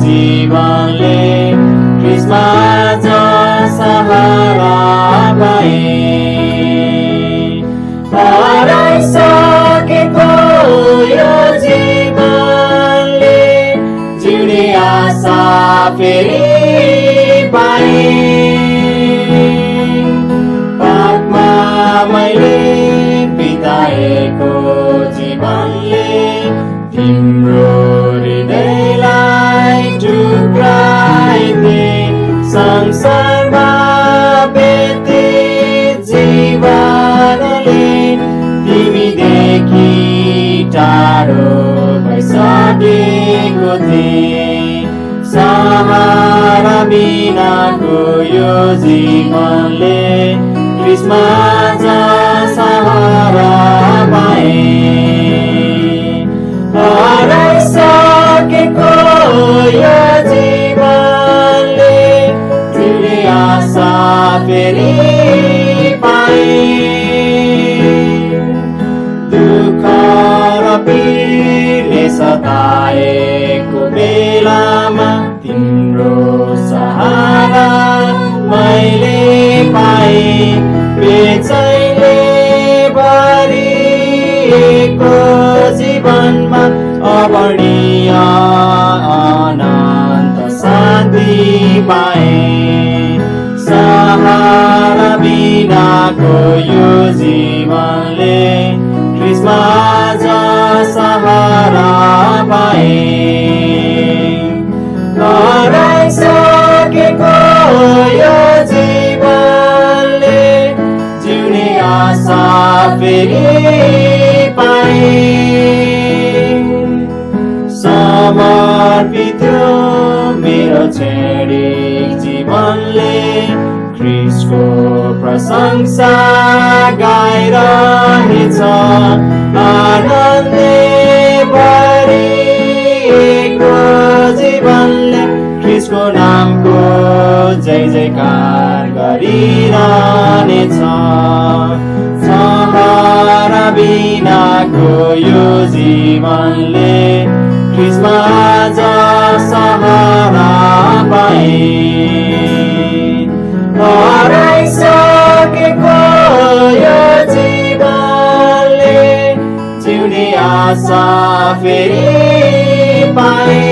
जीवनले क्रिसमा सहारा पाए हराइसकेको यो जीवनले जिउने आशा फेरि पाए पापमा मैले बिताएको जीवनले तिम्रो हृदयलाई टुक्राइदिए संसारमा बेते जीवनले तिमीदेखि टाढो भइसकेको थिए सहारा बिनाको यो जीवनले क्रिसमा सहारा पाए हराइसकेको यो जीवनले तिमी आशा फेरि पाए दुःख र पीडले सताएको बेलामा तिम्रो सहारा मैले पाए बेचैनले भरिएको जीवनमा अवर्णीय अनन्त शान्ति पाए सहारा बिनाको यो जीवनले क्रिसमा सहारा पाए हराइसकेको यो जीवनले जिउने आशा फेरि पाए समर्पित मेरो क्षणिक जीवनले ख्रीष्टको प्रशंसा गाइरहेछ आनन्दले भरिएको जीवनले ख्रीष्टको नामको जय जयकार गरिरहनेछ सहारा बिनाको यो जीवनले क्रिसमा सहारा पाए हराइसकेको यो जीवनले जिउने आशा फेरि पाए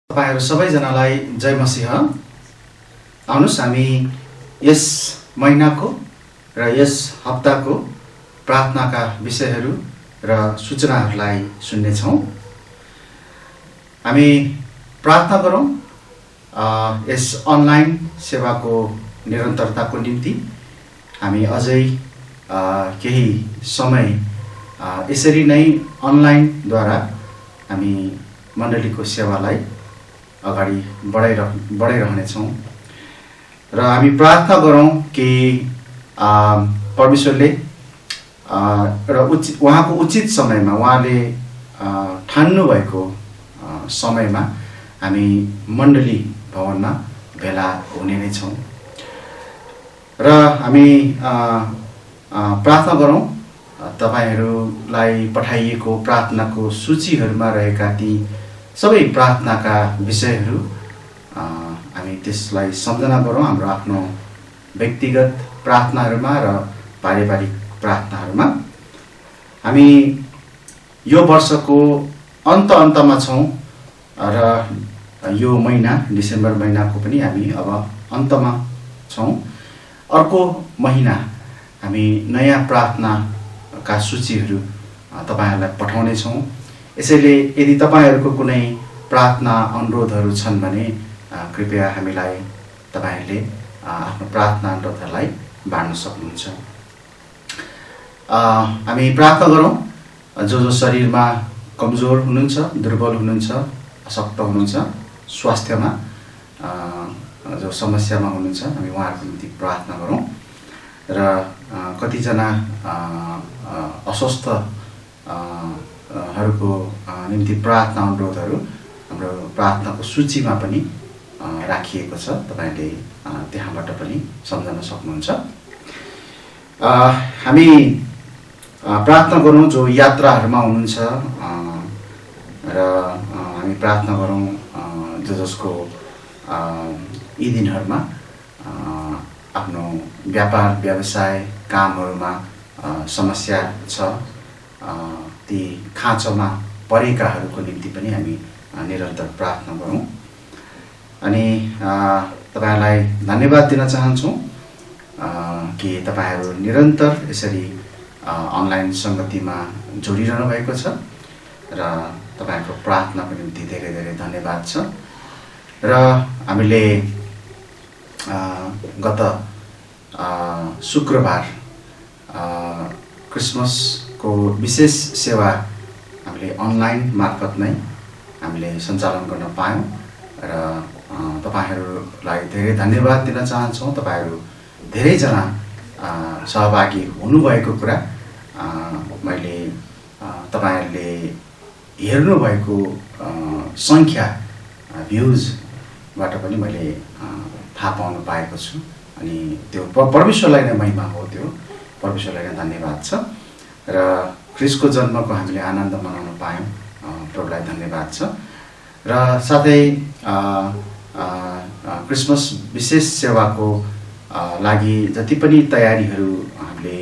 तपाईहरु सबैजनालाई जय मसीह। आउनुस् हामी यस महिनाको र यस हप्ताको प्रार्थनाका विषयहरू र सूचनाहरूलाई सुन्नेछौँ। हामी प्रार्थना गरौँ यस अनलाइन सेवाको निरन्तरताको निम्ति। हामी अझै केही समय यसरी नै अनलाइनद्वारा हामी मण्डलीको सेवालाई अगाडि बढाइरहनेछौँ र हामी प्रार्थना गरौँ कि परमेश्वरले र उहाँको उचित समयमा उहाँले ठान्नु भएको समयमा हामी मण्डली भवनमा भेला हुने नै छौँ र हामी प्रार्थना गरौँ तपाईहरूलाई पठाइएको प्रार्थनाको सूचीहरूमा रहेका ती सबै प्रार्थनाका विषयहरू हामी त्यसलाई सम्झना गरौँ हाम्रो आफ्नो व्यक्तिगत प्रार्थनाहरूमा र पारिवारिक प्रार्थनाहरूमा। हामी यो वर्षको अन्तमा छौँ र यो महिना डिसेम्बर महिनाको पनि हामी अब अन्तमा छौँ। अर्को महिना हामी नयाँ प्रार्थनाका सूचीहरू तपाईहरुलाई पठाउने छौँ। यसैले यदि तपाईहरुको कुनै प्रार्थना अनुरोधहरू छन् भने कृपया हामीलाई तपाईहरुले आफ्नो प्रार्थना अनुरोधहरूलाई बाँड्न सक्नुहुन्छ। हामी प्रार्थना गरौँ जो शरीरमा कमजोर हुनुहुन्छ, दुर्बल हुनुहुन्छ, अशक्त हुनुहुन्छ, स्वास्थ्यमा जो समस्यामा हुनुहुन्छ, हामी उहाँहरूको निम्ति प्रार्थना गरौँ र कतिजना अस्वस्थ हरूको निम्ति प्रार्थना अनुरोधहरू हाम्रो प्रार्थनाको सूचीमा पनि राखिएको छ। तपाईले त्यहाँबाट पनि सम्झन सक्नुहुन्छ। हामी प्रार्थना गरौँ जो यात्राहरूमा हुनुहुन्छ र हामी प्रार्थना गरौँ जसको यी दिनहरूमा आफ्नो व्यापार व्यवसाय कामहरूमा समस्या छ, ती खाँचोमा परेकाहरूको निम्ति पनि हामी निरन्तर प्रार्थना गरौँ। अनि तपाईलाई धन्यवाद दिन चाहन्छौँ कि तपाईहरू निरन्तर यसरी अनलाइन संगतिमा जोडिरहनु भएको छ र तपाईको प्रार्थनाको निम्ति धेरै धेरै धन्यवाद छ। र हामीले गत शुक्रबार क्रिसमसको विशेष सेवा हामीले अनलाइन मार्फत नै हामीले सञ्चालन गर्न पायौँ र तपाईहरूलाई धेरै धन्यवाद दिन चाहन्छौँ। तपाईहरू धेरैजना सहभागी हुनुभएको कुरा मैले तपाईहरूले हेर्नुभएको सङ्ख्या भ्युजबाट पनि मैले थाहा पाउनु पाएको छु। अनि त्यो परमेश्वरलाई नै महिमा हो, त्यो परमेश्वरलाई नै धन्यवाद छ। र ख्रिस्टको जन्मको हामीले आनन्द मनाउन पायौँ, प्रभुलाई धन्यवाद छ। र साथै क्रिसमस विशेष सेवाको लागि जति पनि तयारीहरू हामीले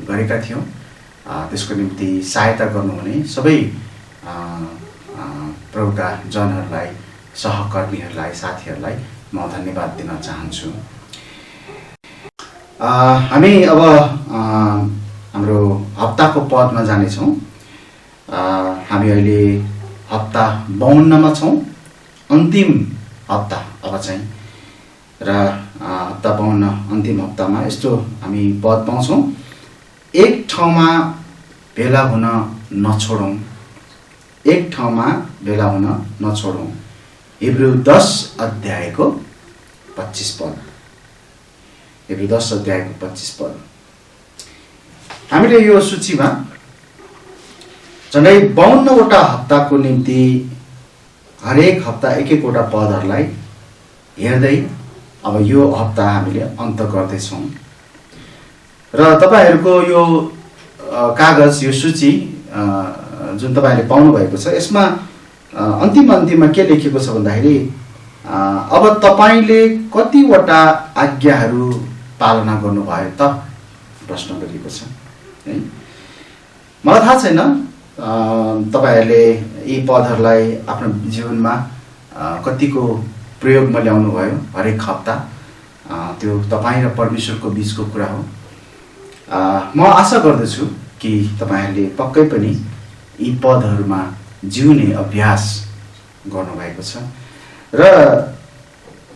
गरेका थियौँ त्यसको निम्ति सहायता गर्नुहुने सबै प्रभुका जनहरूलाई, सहकर्मीहरूलाई, साथीहरूलाई म धन्यवाद दिन चाहन्छु। हामी अब हाम्रो हप्ताको पदमा जानेछौँ। हामी अहिले हप्ता 52मा छौँ, अन्तिम हप्ता अब चाहिँ। र हप्ता 52 अन्तिम हप्तामा यस्तो हामी पद पाउँछौँ, एक ठाउँमा भेला हुन नछोडौँ, एक ठाउँमा भेला हुन नछोडौँ। हिब्रू 10 अध्यायको 25 पद, हिब्रू 10 अध्यायको 25 पद। हामीले यो सूचीमा झन्डै 52वटा हप्ताको निम्ति हरेक हप्ता एक एकवटा पदहरूलाई हेर्दै अब यो हप्ता हामीले अन्त गर्दैछौँ। र तपाईहरूको यो कागज, यो सूची जुन तपाईहरूले पाउनु भएको छ, यसमा अन्तिममा के लेखेको छ भन्दाखेरि अब तपाईले कतिवटा आज्ञाहरू पालना गर्नुभयो त प्रश्न गरिएको छ है। मलाई थाहा छैन तपाईहरूले यी पदहरूलाई आफ्नो जीवनमा कतिको प्रयोगमा ल्याउनु भयो हरेक हप्ता। त्यो तपाईँ र परमेश्वरको बीचको कुरा हो। म आशा गर्दछु कि तपाईहरूले पक्कै पनि यी पदहरूमा जिउने अभ्यास गर्नुभएको छ। र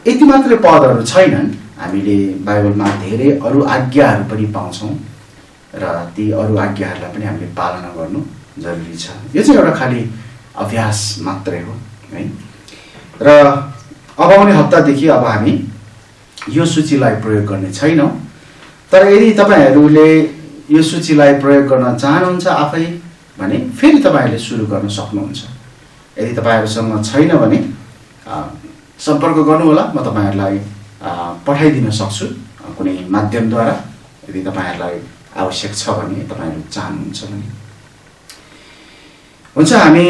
यति मात्रै पदहरू छैनन्, हामीले बाइबलमा धेरै अरू आज्ञाहरू पनि पाउँछौँ र ती अरू आज्ञाहरूलाई पनि हामीले पालना गर्नु जरुरी छ। यो चाहिँ एउटा खाली अभ्यास मात्रै हो है। र अब आउने हप्तादेखि अब हामी यो सूचीलाई प्रयोग गर्ने छैनौँ। तर यदि तपाईहरूले यो सूचीलाई प्रयोग गर्न चाहनुहुन्छ आफै भने फेरि तपाईहरूले सुरु गर्न सक्नुहुन्छ। यदि तपाईहरूसँग छैन भने सम्पर्क गर्नुहोला, म तपाईहरूलाई पठाइदिन सक्छु कुनै माध्यमद्वारा, यदि तपाईहरूलाई आवश्यक छ भने, तपाईहरू चाहनुहुन्छ भने। हुन्छ, हामी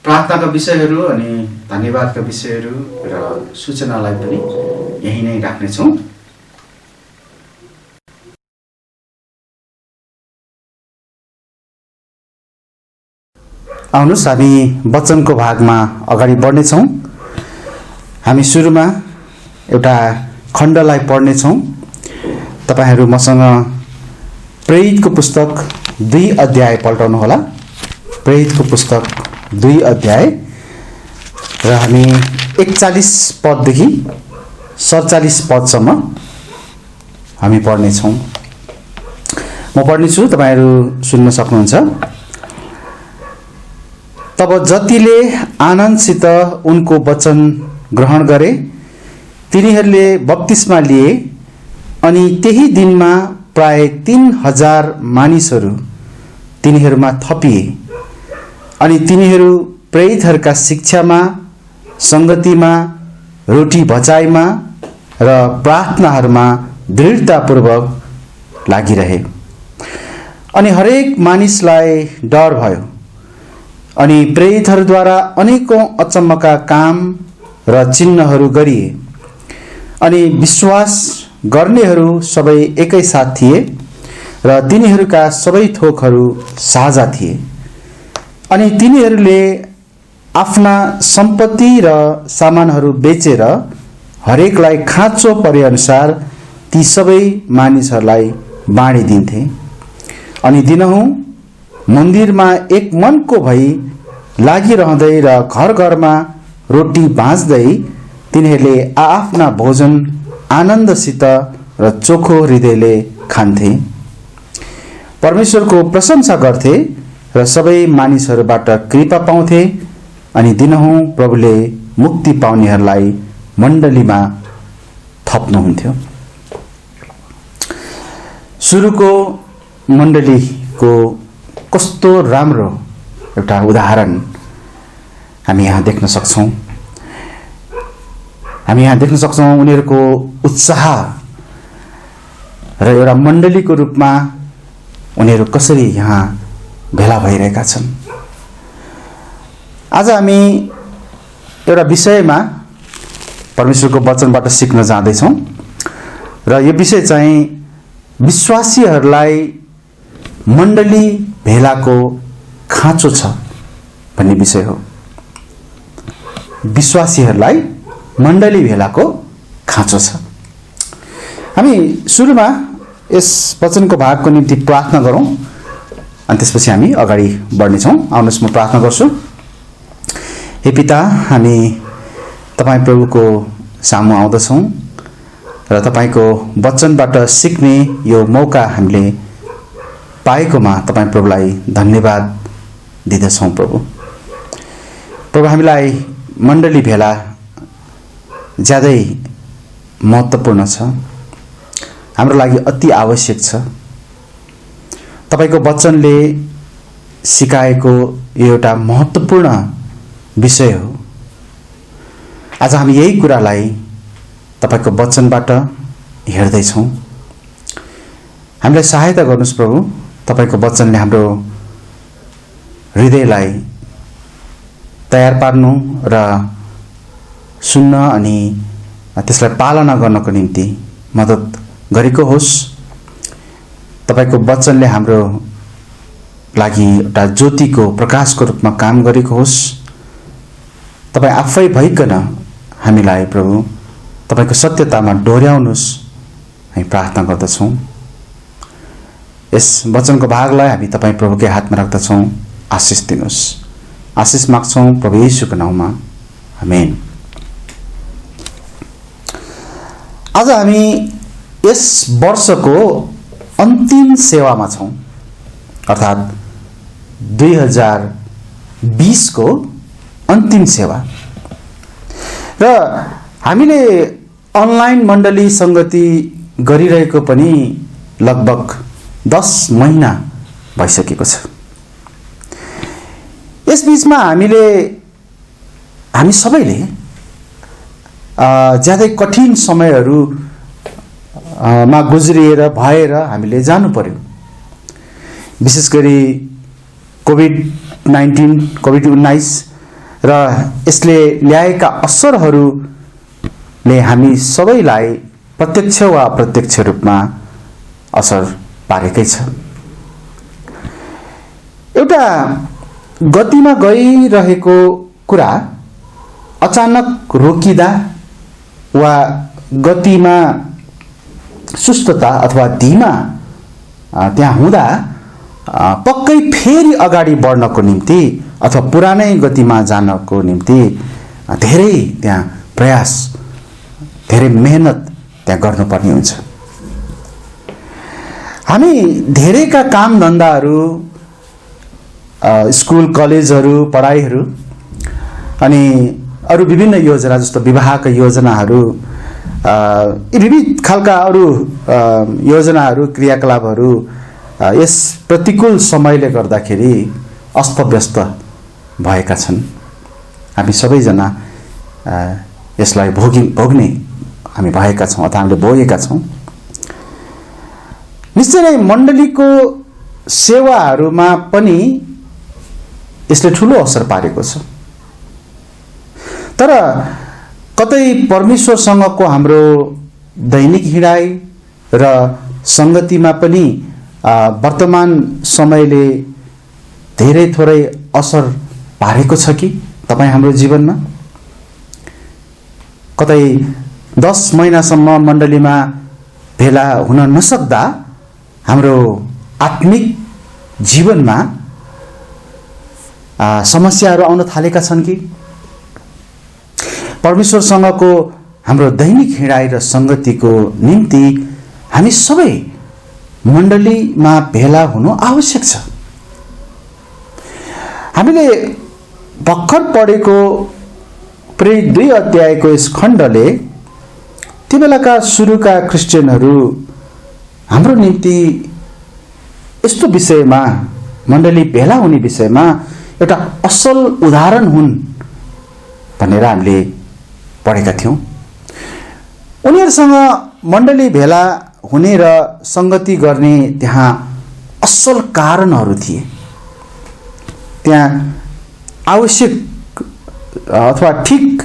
प्रार्थनाका विषयहरू अनि धन्यवादका विषयहरू र सूचनालाई पनि यही नै राख्नेछौँ। आउनुहोस् हामी वचनको भागमा अगाडि बढ्नेछौँ। हामी सुरुमा एउटा खण्डलाई पढ्नेछौँ। तपाईहरू मसँग प्रेरितको पुस्तक 2 अध्याय पल्टाउनुहोला। प्रेरितको पुस्तक 2 अध्याय र हामी 41 पददेखि 47 पदसम्म हामी पढ्नेछौँ। म पढ्नेछु, तपाईहरू सुन्न सक्नुहुन्छ। तब जतिले आनन्दसित उनको वचन ग्रहण गरे तिनीहरूले बप्तिस्मा लिए, अनि त्यही दिनमा प्राय 3000 मानिसहरू तिनीहरूमा थपिए। अनि तिनीहरू प्रेरितहरूका शिक्षामा संगतिमा, रोटी भचाइमा र प्रार्थनाहरूमा दृढतापूर्वक लागिरहे। अनि हरेक मानिसलाई डर भयो अनि प्रेरितहरूद्वारा अनेकौं अचम्मका काम र चिन्हहरू गरिए। अनि विश्वास गर्नेहरू सबै एकै साथ थिए र तिनीहरूका सबै थोकहरू साझा थिए। अनि तिनीहरूले आफ्ना सम्पत्ति र सामानहरू बेचेर हरेकलाई खाँचो परे अनुसार ती सबै मानिसहरूलाई बाँडिदिन्थे। अनि दिनहुँ मन्दिरमा एक मनको भई लागिरहँदै र घर घरमा रोटी बाँच्दै तिनीहरूले आफ्ना भोजन आनन्दसित र चोखो हृदयले खान्थे, परमेश्वरको प्रशंसा गर्थे र सबै मानिसहरूबाट कृपा पाउँथे। अनि दिनहुँ प्रभुले मुक्ति पाउनेहरूलाई मण्डलीमा थप्नुहुन्थ्यो। सुरुको मण्डलीको कस्तो राम्रो एउटा उदाहरण हामी यहाँ देख्न सक्छौँ। उनीहरूको उत्साह र एउटा मण्डलीको रूपमा उनीहरू कसरी यहाँ भेला भइरहेका छन्। आज हामी एउटा विषयमा परमेश्वरको वचनबाट सिक्न जाँदैछौँ र यो विषय चाहिँ विश्वासीहरूलाई मण्डली भेलाको खाँचो छ भन्ने विषय हो। विश्वासीहरूलाई मण्डली भेलाको खाँचो छ। हामी सुरुमा यस वचनको भागको निम्ति प्रार्थना गरौँ अनि त्यसपछि हामी अगाडि बढ्नेछौँ। आउनुहोस् म प्रार्थना गर्छु। हे पिता, हामी तपाईँ प्रभुको सामु आउँदछौँ र तपाईँको वचनबाट सिक्ने यो मौका हामीले पाएकोमा तपाईँ प्रभुलाई धन्यवाद दिँदछौँ। प्रभु हामीलाई मण्डली भेला ज्यादै महत्त्वपूर्ण छ, हाम्रो लागि अति आवश्यक छ। तपाईँको वचनले सिकाएको यो एउटा महत्त्वपूर्ण विषय हो। आज हामी यही कुरालाई तपाईँको वचनबाट हेर्दैछौँ। हामीलाई सहायता गर्नुहोस् प्रभु। तपाईँको वचनले हाम्रो हृदयलाई तयार पार्नु र सुन्न अनि त्यसलाई पालना गर्नको निम्ति मद्दत गरेको होस्। तपाईँको वचनले हाम्रो लागि एउटा ज्योतिको प्रकाशको रूपमा काम गरेको होस्। तपाईँ आफै भइकन हामीलाई प्रभु तपाईँको सत्यतामा डोर्याउनुहोस्, हामी प्रार्थना गर्दछौँ। यस वचनको भागलाई हामी तपाईँ प्रभुकै हातमा राख्दछौँ। आशिष दिनुहोस्। आशिष माग्छौँ प्रभु येशूको नाउँमा, आमेन। आज हामी यस वर्षको अन्तिम सेवामा छौँ, अर्थात् 2020 को अन्तिम सेवा। र हामीले अनलाइन मण्डली संगति गरिरहेको पनि लगभग 10 महिना भइसकेको छ। यस बीचमा हामी सबैले ज्यादै कठिन समयहरू मा गुज्रिएर भएर हामीले जानु पर्यो। विशेष गरी कोभिड-19 र यसले ल्याएका असरहरूले हामी सबैलाई प्रत्यक्ष वा अप्रत्यक्ष रूपमा असर पारेकै छ। एउटा गतिमा गइरहेको कुरा अचानक रोकिदा वा गतिमा सुस्तता अथवा धीमा त्यहाँ हुँदा पक्कै फेरि अगाडि बढ्नको निम्ति अथवा पुरानै गतिमा जानको निम्ति धेरै त्यहाँ प्रयास, धेरै मेहनत त्यहाँ गर्नुपर्ने हुन्छ। हामी धेरैका काम धन्दाहरू, स्कुल कलेजहरू, पढाइहरू अनि अरू विभिन्न योजना जस्तो विवाहका योजनाहरू, विविध खालका अरू योजनाहरू, क्रियाकलापहरू यस प्रतिकूल समयले गर्दाखेरि अस्तव्यस्त भएका छन्। हामी सबैजना यसलाई भोग्ने हामी भएका छौँ अथवा हामीले भोगेका छौँ। निश्चय नै मण्डलीको सेवाहरूमा पनि यसले ठुलो असर पारेको छ। तर कतै परमेश्वरसँगको हाम्रो दैनिक हिँडाइ र सङ्गतिमा पनि वर्तमान समयले धेरै थोरै असर पारेको छ कि तपाईँ हाम्रो जीवनमा? कतै 10 महिनासम्म मण्डलीमा भेला हुन नसक्दा हाम्रो आत्मिक जीवनमा समस्याहरू आउन थालेका छन् कि? परमेश्वरसँगको हाम्रो दैनिक हिँडाइ र सङ्गतिको निम्ति हामी सबै मण्डलीमा भेला हुनु आवश्यक छ। हामीले भर्खर पढेको प्रेरित 2 अध्यायको यस खण्डले ती बेलाका सुरुका क्रिस्चियनहरू हाम्रो निम्ति यस्तो विषयमा, मण्डली भेला हुने विषयमा एउटा असल उदाहरण हुन् भनेर हामीले पढेका थियौँ। उनीहरूसँग मण्डली भेला हुने र सङ्गति गर्ने त्यहाँ असल कारणहरू थिए। त्यहाँ आवश्यक अथवा ठिक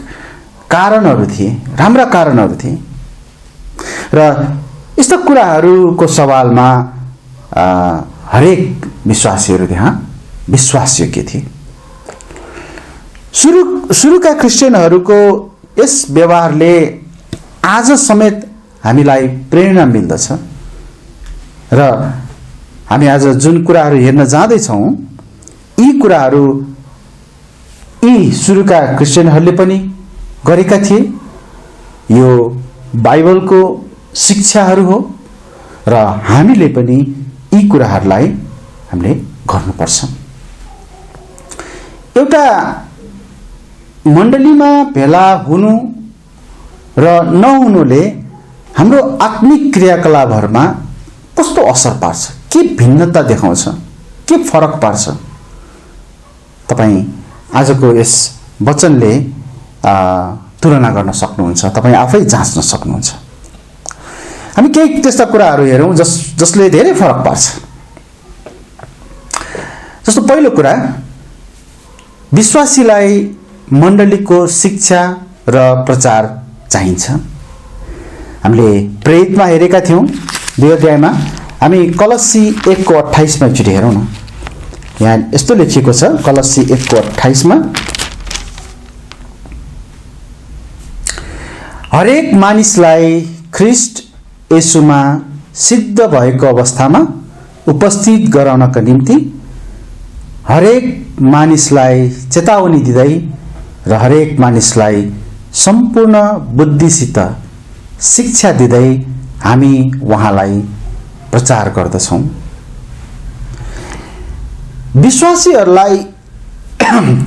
कारणहरू थिए, राम्रा कारणहरू थिए र यस्ता कुराहरूको सवालमा हरेक विश्वासीहरू त्यहाँ विश्वासयोग्य थिए। सुरुका क्रिस्चियनहरूको यस व्यवहारले आज समेत हामीलाई प्रेरणा मिल्दछ र हामी आज जुन कुराहरू हेर्न जाँदैछौँ यी कुराहरू यी सुरुका क्रिस्चियनहरूले पनि गरेका थिए। यो बाइबलको शिक्षाहरू हो र हामीले पनि यी कुराहरूलाई हामीले गर्नुपर्छ। एउटा मण्डलीमा भेला हुनु र नहुनुले हाम्रो आत्मिक क्रियाकलापहरूमा कस्तो असर पार्छ, के भिन्नता देखाउँछ, के फरक पार्छ, तपाईँ आजको यस वचनले तुलना गर्न सक्नुहुन्छ, तपाईँ आफै जाँच्न सक्नुहुन्छ। हामी केही त्यस्ता कुराहरू हेरौँ जसले धेरै फरक पार्छ। जस्तो पहिलो कुरा, विश्वासीलाई मण्डलीको शिक्षा र प्रचार चाहिन्छ। हामीले प्रेरितमा हेरेका थियौँ 2 अध्यायमा। हामी कलस्सी 1:28 एकचोटि हेरौँ न। यहाँ यस्तो लेखिएको छ कलस्सी 1:28 हरेक मानिसलाई ख्रीष्ट येशूमा सिद्ध भएको अवस्थामा उपस्थित गराउनका निम्ति हरेक मानिसलाई चेतावनी दिँदै र हरेक मानिसलाई सम्पूर्ण बुद्धिसित शिक्षा दिँदै हामी उहाँलाई प्रचार गर्दछौँ। विश्वासीहरूलाई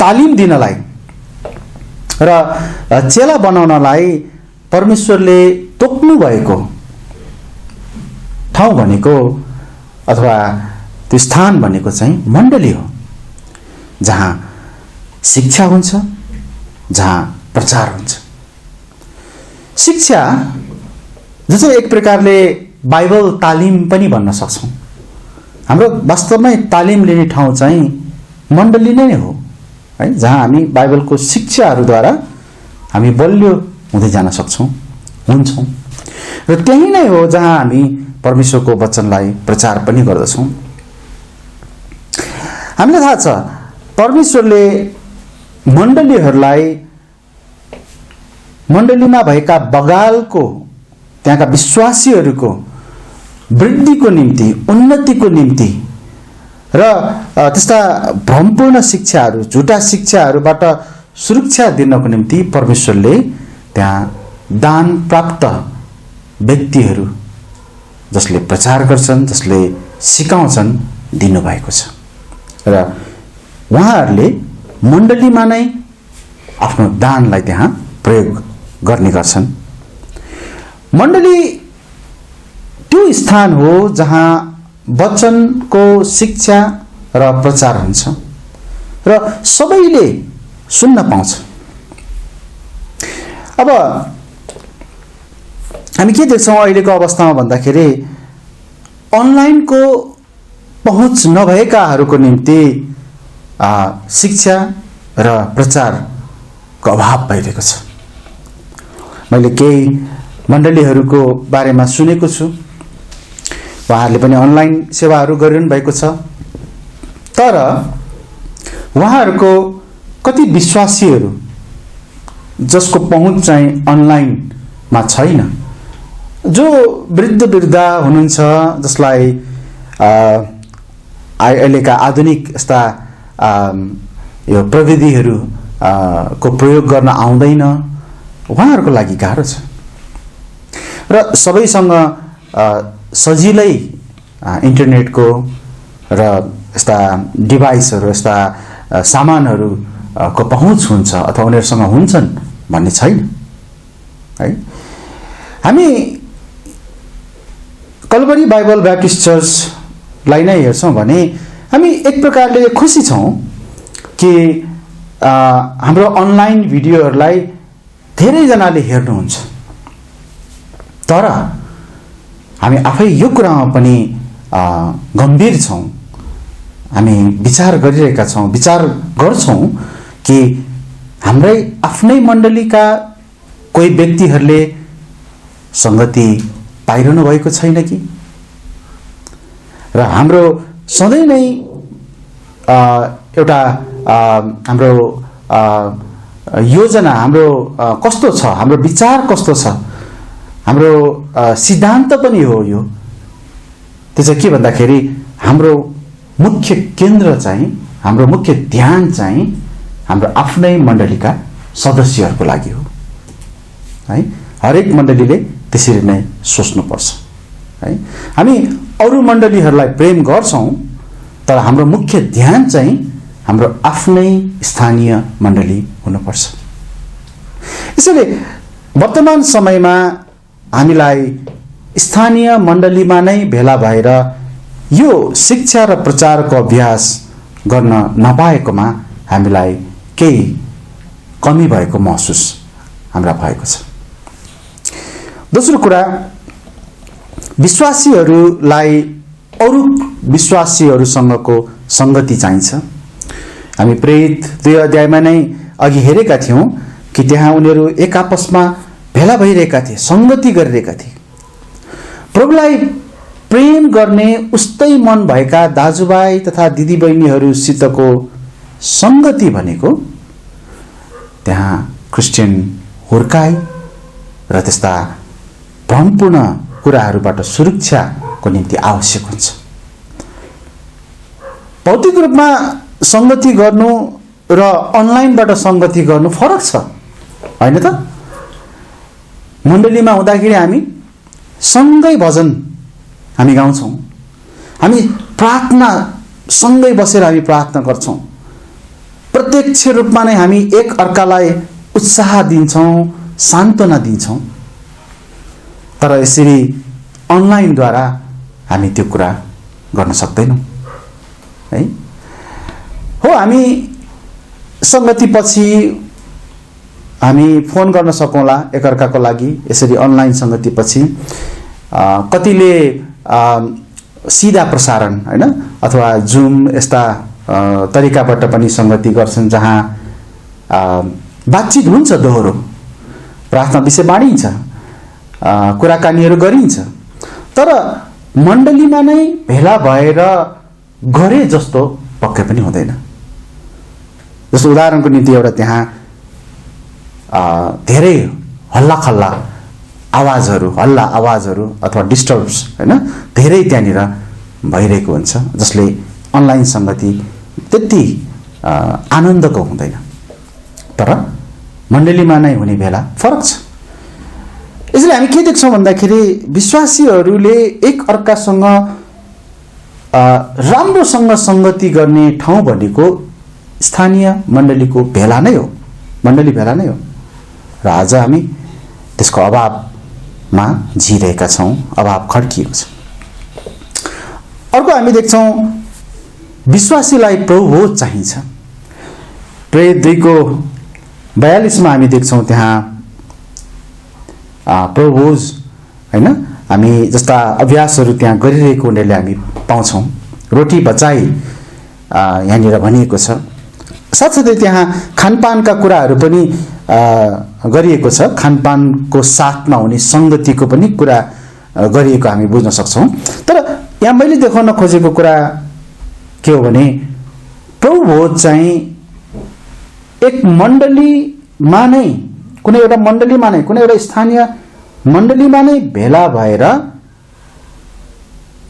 तालिम दिनलाई र चेला बनाउनलाई परमेश्वरले तोक्नु भएको ठाउँ भनेको अथवा त्यो स्थान भनेको चाहिँ मण्डली हो, जहाँ शिक्षा हुन्छ, जहाँ प्रचार हुन्छ। शिक्षा जस्तै एक प्रकारले बाइबल तालिम पनि भन्न सक्छौँ। हाम्रो वास्तवमै तालिम लिने ठाउँ चाहिँ मण्डली नै हो है, जहाँ हामी बाइबलको शिक्षाहरूद्वारा हामी बलियो हुँदै जान सक्छौँ, हुन्छौँ। र त्यही नै हो जहाँ हामी परमेश्वरको वचनलाई प्रचार पनि गर्दछौँ। हामीलाई थाहा छ परमेश्वरले मण्डलीमा भएका बगालको, त्यहाँका विश्वासीहरूको वृद्धिको निम्ति, उन्नतिको निम्ति र त्यस्ता भ्रमपूर्ण शिक्षाहरू, झुटा शिक्षाहरूबाट सुरक्षा दिनको निम्ति परमेश्वरले त्यहाँ दान प्राप्त व्यक्तिहरू जसले प्रचार गर्छन्, जसले सिकाउँछन्, दिनुभएको छ र उहाँहरूले मण्डलीमा नै आफ्नो दानलाई त्यहाँ प्रयोग गर्ने गर्छन्। मण्डली त्यो स्थान हो जहाँ वचनको शिक्षा र प्रचार हुन्छ र सबैले सुन्न पाउँछ। अब हामी के देख्छौँ अहिलेको अवस्थामा भन्दाखेरि अनलाइनको पहुँच नभएकाहरूको निम्ति शिक्षा र प्रचारको अभाव भइरहेको छ। मैले केही मण्डलीहरूको बारेमा सुनेको छु, उहाँहरूले पनि अनलाइन सेवाहरू गरिरहनु भएको छ, तर उहाँहरूको कति विश्वासीहरू जसको पहुँच चाहिँ अनलाइनमा छैन, जो वृद्ध वृद्धा हुनुहुन्छ, जसलाई अहिलेका आधुनिक यस्ता यो प्रविधिहरू को प्रयोग गर्न आउँदैन, उहाँहरूको लागि गाह्रो छ। र सबैसँग सजिलै इन्टरनेटको र यस्ता डिभाइसहरू, यस्ता सामानहरू को पहुँच हुन्छ अथवा उनीहरूसँग हुन्छन् भन्ने छैन है। हामी कलवरी बाइबल ब्याप्टिस्ट चर्चलाई नै हेर्छौँ भने हामी एक प्रकारले खुसी छौँ कि हाम्रो अनलाइन भिडियोहरूलाई धेरैजनाले हेर्नुहुन्छ, तर हामी आफै यो कुरामा पनि गम्भीर छौँ। हामी विचार गरिरहेका छौँ, विचार गर्छौँ कि हाम्रै आफ्नै मण्डलीका कोही व्यक्तिहरूले संगति पाइरहनु भएको छैन कि, र हाम्रो सधैँ नै एउटा हाम्रो योजना, हाम्रो कस्तो छ, हाम्रो विचार कस्तो छ, हाम्रो सिद्धान्त पनि हो यो। त्यो चाहिँ के भन्दाखेरि हाम्रो मुख्य केन्द्र चाहिँ, हाम्रो मुख्य ध्यान चाहिँ हाम्रो आफ्नै मण्डलीका सदस्यहरूको लागि हो है। हरेक मण्डलीले त्यसरी नै सोच्नुपर्छ है। हामी अरू मण्डलीहरूलाई प्रेम गर्छौँ, तर हाम्रो मुख्य ध्यान चाहिँ हाम्रो आफ्नै स्थानीय मण्डली हुनुपर्छ। यसैले वर्तमान समयमा हामीलाई स्थानीय मण्डलीमा नै भेला भएर यो शिक्षा र प्रचारको अभ्यास गर्न नपाएकोमा हामीलाई केही कमी भएको महसुस हाम्रा भएको छ। दोस्रो कुरा, विश्वासीहरूलाई अरू विश्वासीहरूसँगको संगति चाहिन्छ। हामी प्रेरित 2 अध्यायमा नै अघि हेरेका थियौँ कि त्यहाँ उनीहरू एक आपसमा भेला भइरहेका थिए, संगति गरिरहेका थिए। प्रभुलाई प्रेम गर्ने उस्तै मन भएका दाजुभाइ तथा दिदीबहिनीहरूसितको संगति भनेको त्यहाँ क्रिस्चियन हुर्काई र त्यस्ता भ्रमपूर्ण कुराहरूबाट सुरक्षाको निम्ति आवश्यक हुन्छ। भौतिक रूपमा संगति गर्नु र अनलाइनबाट संगति गर्नु फरक छ, होइन त? मण्डलीमा हुँदाखेरि हामी सँगै भजन हामी गाउँछौँ, हामी प्रार्थना सँगै बसेर हामी प्रार्थना गर्छौँ, प्रत्यक्ष रूपमा नै हामी एक अर्कालाई उत्साह दिन्छौँ, सान्त्वना दिन्छौँ। तर यसरी अनलाइनद्वारा हामी त्यो कुरा गर्न सक्दैनौँ है। हो, हामी संगतिपछि हामी फोन गर्न सकौँला एकअर्काको लागि, यसरी अनलाइन संगतिपछि कतिले सिधा प्रसारण होइन अथवा जुम यस्ता तरिकाबाट पनि संगति गर्छन्, जहाँ बातचित हुन्छ, दोहोरो प्रार्थना विषय बाँडिन्छ, कुराकानीहरू गरिन्छ, तर मण्डलीमा नै भेला भएर गरे जस्तो पक्कै पनि हुँदैन। जस्तो उदाहरणको निम्ति एउटा त्यहाँ धेरै हल्लाखल्ला आवाजहरू, हल्ला आवाजहरू अथवा डिस्टर्ब्स होइन धेरै त्यहाँनिर भइरहेको हुन्छ, जसले अनलाइन संगति त्यति आनन्दको हुँदैन। तर मण्डलीमा नै हुने बेला फरक छ। यसले हामी के देख्छौँ भन्दाखेरि विश्वासीहरूले एक अर्कासँग राम्रोसँग संगति गर्ने ठाउँ भनेको स्थानीय मण्डलीको भेला नै हो, मण्डली भेला नै हो। र आज हामी त्यसको अभावमा जिरहेका छौँ, अभाव खड्किएको छ। अर्को हामी देख्छौँ विश्वासीलाई प्रभुबोध चाहिन्छ। प्रेरित 2 को 42 हामी देख्छौँ त्यहाँ प्रभुज हैन हामी जस्ता अभ्यासहरू त्यहाँ गरिरहेको हुनाले हामी पाउँछौँ। रोटी बचाई यहाँनिर भनिएको छ। साथसाथै त्यहाँ खानपानका कुराहरू पनि गरिएको छ। खानपानको साथमा हुने सङ्गतिको पनि कुरा गरिएको हामी बुझ्न सक्छौँ। तर यहाँ मैले देखाउन खोजेको कुरा के हो भने प्रभुभोज चाहिँ एक मण्डलीमा नै, कुनै एउटा मण्डलीमा नै, कुनै एउटा स्थानीय मण्डलीमा नै भेला भएर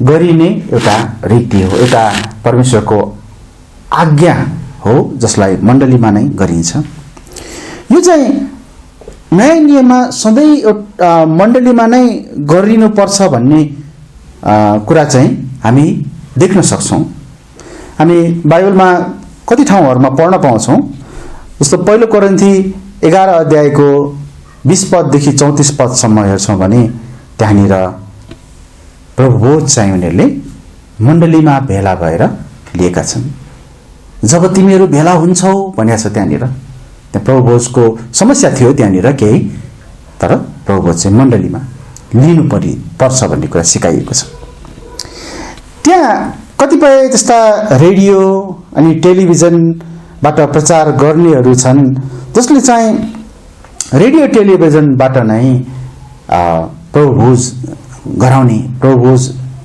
गरिने एउटा रीति हो, एउटा परमेश्वरको आज्ञा हो जसलाई मण्डलीमा नै गरिन्छ। यो चाहिँ नयाँ नियममा सधैँ मण्डलीमा नै गरिनुपर्छ भन्ने कुरा चाहिँ हामी देख्न सक्छौँ। हामी बाइबलमा कति ठाउँहरूमा पढ्न पाउँछौँ। जस्तो पहिलो कोरिन्थी 11 अध्यायको 20 पददेखि 34 पदसम्म हेर्छौँ भने त्यहाँनिर प्रभुभोज चाहिँ उनीहरूले मण्डलीमा भेला भएर लिएका छन्। जब तिमीहरू भेला हुन्छौ भनेको छ त्यहाँनिर। त्यहाँ प्रभुभोजको समस्या थियो त्यहाँनिर केही, तर प्रभुभोज चाहिँ मण्डलीमा लिनु पर्छ भन्ने कुरा सिकाइएको छ। त्यहाँ कतिपय त्यस्ता रेडियो अनि टेलिभिजनबाट प्रचार गर्नेहरू छन् जसले चाहिँ रेडियो टेलिभिजनबाट नै प्रभुभोज गराउने, प्रभुभोज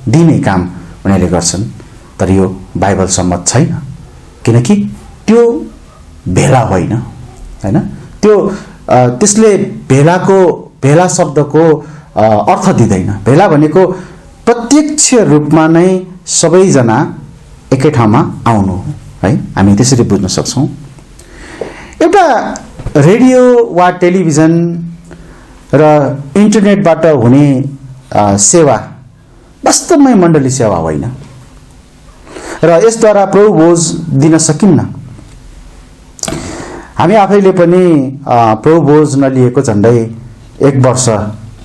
दिने काम उनीहरूले गर्छन्। तर यो बाइबल सम्मत छैन, किनकि त्यो भेला होइन हैन। त्यो त्यसले भेला शब्दको अर्थ दिँदैन। भेला भनेको प्रत्यक्ष रूपमा नै सबैजना एकै ठाउँमा आउनु हो है, हामी त्यसरी बुझ्न सक्छौँ। एउटा रेडियो वा टेलिभिजन र इन्टरनेटबाट हुने सेवा वास्तवमै मण्डली सेवा होइन र यसद्वारा प्रभुभोज दिन सकिन्न। हामी आफैले पनि प्रभुभोज नलिएको झन्डै 1 वर्ष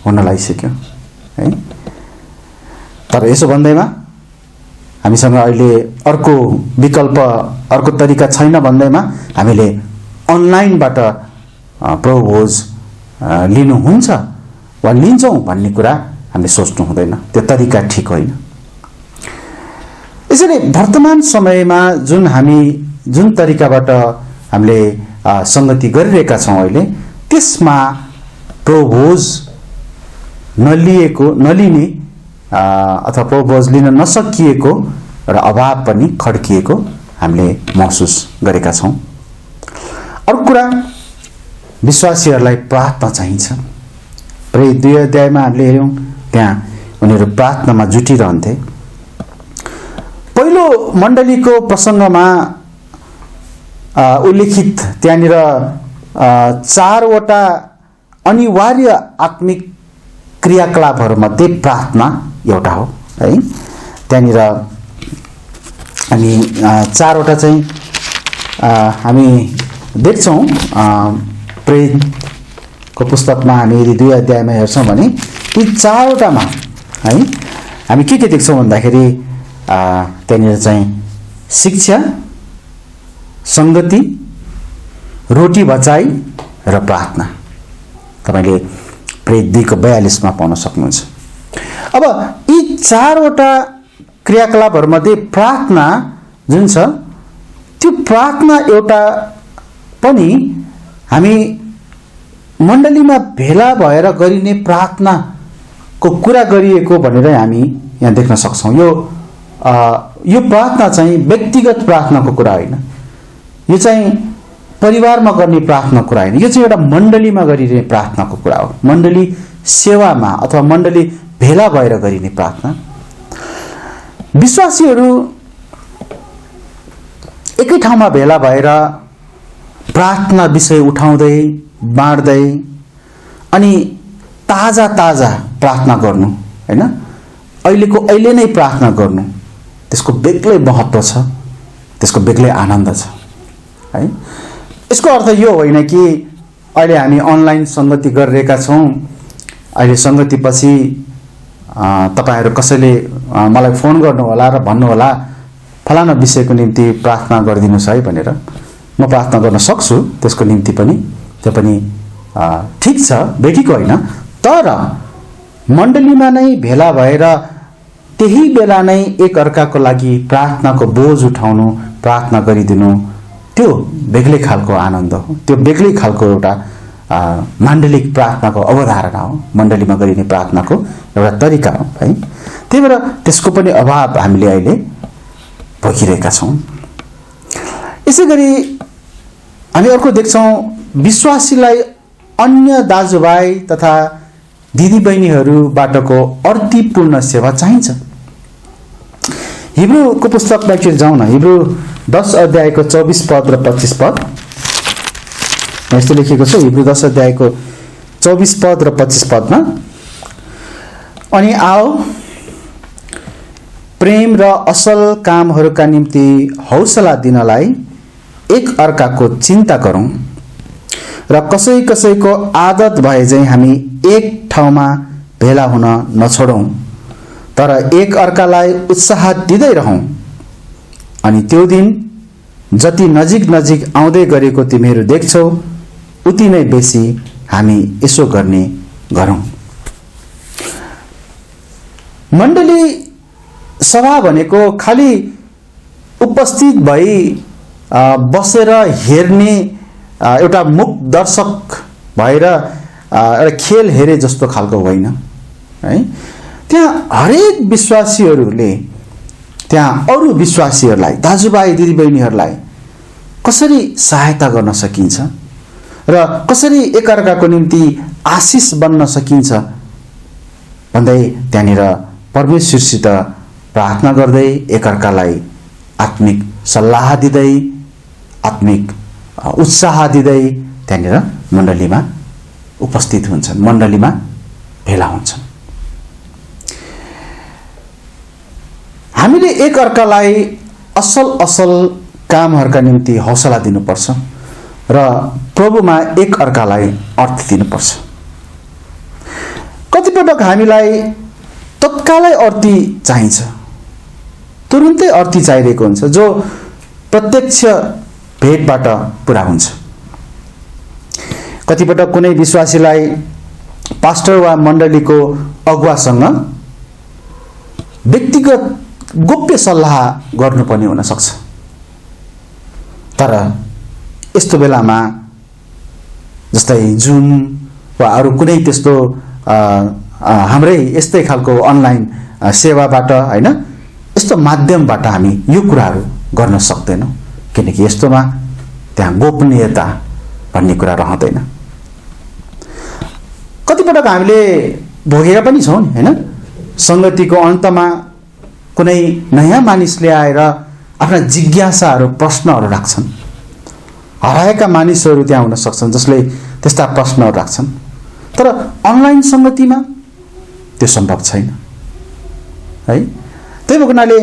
हुन लागिसक्यो है। तर यसो भन्दैमा हामीसँग अहिले अर्को विकल्प, अर्को तरिका छैन भन्दैमा हामीले अनलाइनबाट प्रभुभोज लिनुहुन्छ वा लिन्छौँ भन्ने कुरा हामीले सोच्नु हुँदैन। त्यो तरिका ठिक होइन। यसरी वर्तमान समयमा जुन तरिकाबाट हामीले सङ्गति गरिरहेका छौँ अहिले, त्यसमा प्रभुभोज नलिने अथवा प्रभुभोज लिन नसकिएको र अभाव पनि खड्किएको हामीले महसुस गरेका छौँ। अर्को कुरा, विश्वासीहरूलाई प्रार्थना चाहिन्छ। प्रेरित 2 अध्यायमा हामीले हेऱ्यौँ, त्यहाँ उनीहरू प्रार्थनामा जुटिरहन्थे। पहिलो मण्डलीको प्रसङ्गमा उल्लेखित त्यहाँनिर 4वटा अनिवार्य आत्मिक क्रियाकलापहरूमध्ये प्रार्थना एउटा हो है। त्यहाँनिर हामी 4वटा चाहिँ हामी देख्छौँ। प्रेरितको पुस्तकमा हामी यदि 2 अध्यायमा हेर्छौँ भने यी 4वटामा है हामी के देख्छौँ भन्दाखेरि त्यहाँनिर चाहिँ शिक्षा, सङ्गति, रोटी बचाई र प्रार्थना। तपाईँले प्रेरित 2 को 42 पाउन सक्नुहुन्छ। अब यी 4वटा क्रियाकलापहरूमध्ये प्रार्थना जुन छ, त्यो प्रार्थना एउटा पनि हामी मण्डलीमा भेला भएर गरिने प्रार्थनाको कुरा गरिएको भनेर हामी यहाँ देख्न सक्छौँ। यो प्रार्थना चाहिँ व्यक्तिगत प्रार्थनाको कुरा होइन। यो चाहिँ परिवारमा गर्ने प्रार्थनाको कुरा होइन। यो चाहिँ एउटा मण्डलीमा गरिने प्रार्थनाको कुरा हो। मण्डली सेवामा अथवा मण्डली भेला भएर गरिने प्रार्थना। विश्वासीहरू एकै ठाउँमा भेला भएर प्रार्थना विषय उठाउँदै बाँड्दै अनि ताजा प्रार्थना गर्नु हैन, अहिले नै प्रार्थना गर्नु, त्यसको बेग्लै महत्त्व छ, त्यसको बेग्लै आनन्द छ है। यसको अर्थ यो होइन कि अहिले हामी अनलाइन सङ्गति गरिरहेका छौँ, अहिले सङ्गतिपछि तपाईँहरू कसैले मलाई फोन गर्नुहोला र भन्नुहोला फलाना विषयको निम्ति प्रार्थना गरिदिनुहोस् है भनेर म प्रार्थना गर्न सक्छु। त्यसको निम्ति पनि त्यो पनि ठिक छ, बेठिक होइन। तर मण्डलीमा नै भेला भएर त्यही बेला नै एक अर्काको लागि प्रार्थनाको बोझ उठाउनु, प्रार्थना गरिदिनु, त्यो बेग्लै खालको आनन्द हो। त्यो बेग्लै खालको एउटा माण्डलिक प्रार्थनाको अवधारणा हो, मण्डलीमा गरिने प्रार्थनाको एउटा तरिका हो है। त्यही भएर त्यसको पनि अभाव हामीले अहिले भोगिरहेका छौँ। यसै गरी हामी अर्को देख्छौँ, विश्वासीलाई अन्य दाजुभाइ तथा दिदीबहिनीहरूबाटको अर्तीपूर्ण सेवा चाहिन्छ। हिब्रूको पुस्तकमा एकचोटि जाउँ न, हिब्रू 10 अध्यायको 24 पद र 25 पद यस्तो लेखिएको छ। हिब्रू 10 अध्यायको 24 पद र 25 पदमा, अनि आओ प्रेम र असल कामहरूका निम्ति हौसला दिनलाई एक अर्काको चिन्ता गरौँ र कसै कसैको आदत भए चाहिँ हामी एक ठाउँमा भेला हुन नछोडौँ, तर एक अर्कालाई उत्साह दिँदै रहौँ। अनि त्यो दिन जति नजिक नजिक आउँदै गरेको तिमीहरू देख्छौ, उति नै बेसी हामी यसो गर्ने गरौँ। मण्डली सभा भनेको खालि उपस्थित भई बसेर हेर्ने एउटा मुख दर्शक भएर एउटा खेल हेरे जस्तो खालको होइन है। त्यहाँ हरेक विश्वासीहरूले त्यहाँ अरू विश्वासीहरूलाई, दाजुभाइ दिदीबहिनीहरूलाई कसरी सहायता गर्न सकिन्छ र कसरी एकअर्काको निम्ति आशिष बन्न सकिन्छ भन्दै त्यहाँनिर परमेश्वरसित प्रार्थना गर्दै एकअर्कालाई आत्मिक सल्लाह दिँदै, आत्मिक उत्साह दिँदै त्यहाँनिर मण्डलीमा उपस्थित हुन्छन्, मण्डलीमा भेला हुन्छन्। हामीले एक अर्कालाई असल असल कामहरूका निम्ति हौसला दिनुपर्छ र प्रभुमा एक अर्कालाई अर्थ दिनुपर्छ। कतिपटक हामीलाई तत्कालै अर्थी चाहिन्छ, तुरुन्तै अर्थी चाहिरहेको हुन्छ, जो प्रत्यक्ष भेटबाट पुरा हुन्छ। कतिपटक कुनै विश्वासीलाई पास्टर वा मण्डलीको अगुवासँग व्यक्तिगत गोप्य सल्लाह गर्नुपर्ने हुन सक्छ, तर यस्तो बेलामा जस्तै जुम वा अरू कुनै त्यस्तो हाम्रै यस्तै खालको अनलाइन सेवाबाट होइन, यस्तो माध्यमबाट हामी यो कुराहरू गर्न सक्दैनौँ, किनकि यस्तोमा त्यहाँ गोपनीयता भन्ने कुरा रहँदैन। कतिपटक हामीले भोगेका पनि छौँ नि होइन। सङ्गतिको अन्तमा कुनै नयाँ मानिसले आएर आफ्ना जिज्ञासाहरू, प्रश्नहरू राख्छन्। हराएका मानिसहरू त्यहाँ हुन सक्छन् जसले त्यस्ता प्रश्नहरू राख्छन्, तर अनलाइन सङ्गतिमा त्यो सम्भव छैन है। त्यही भएको हुनाले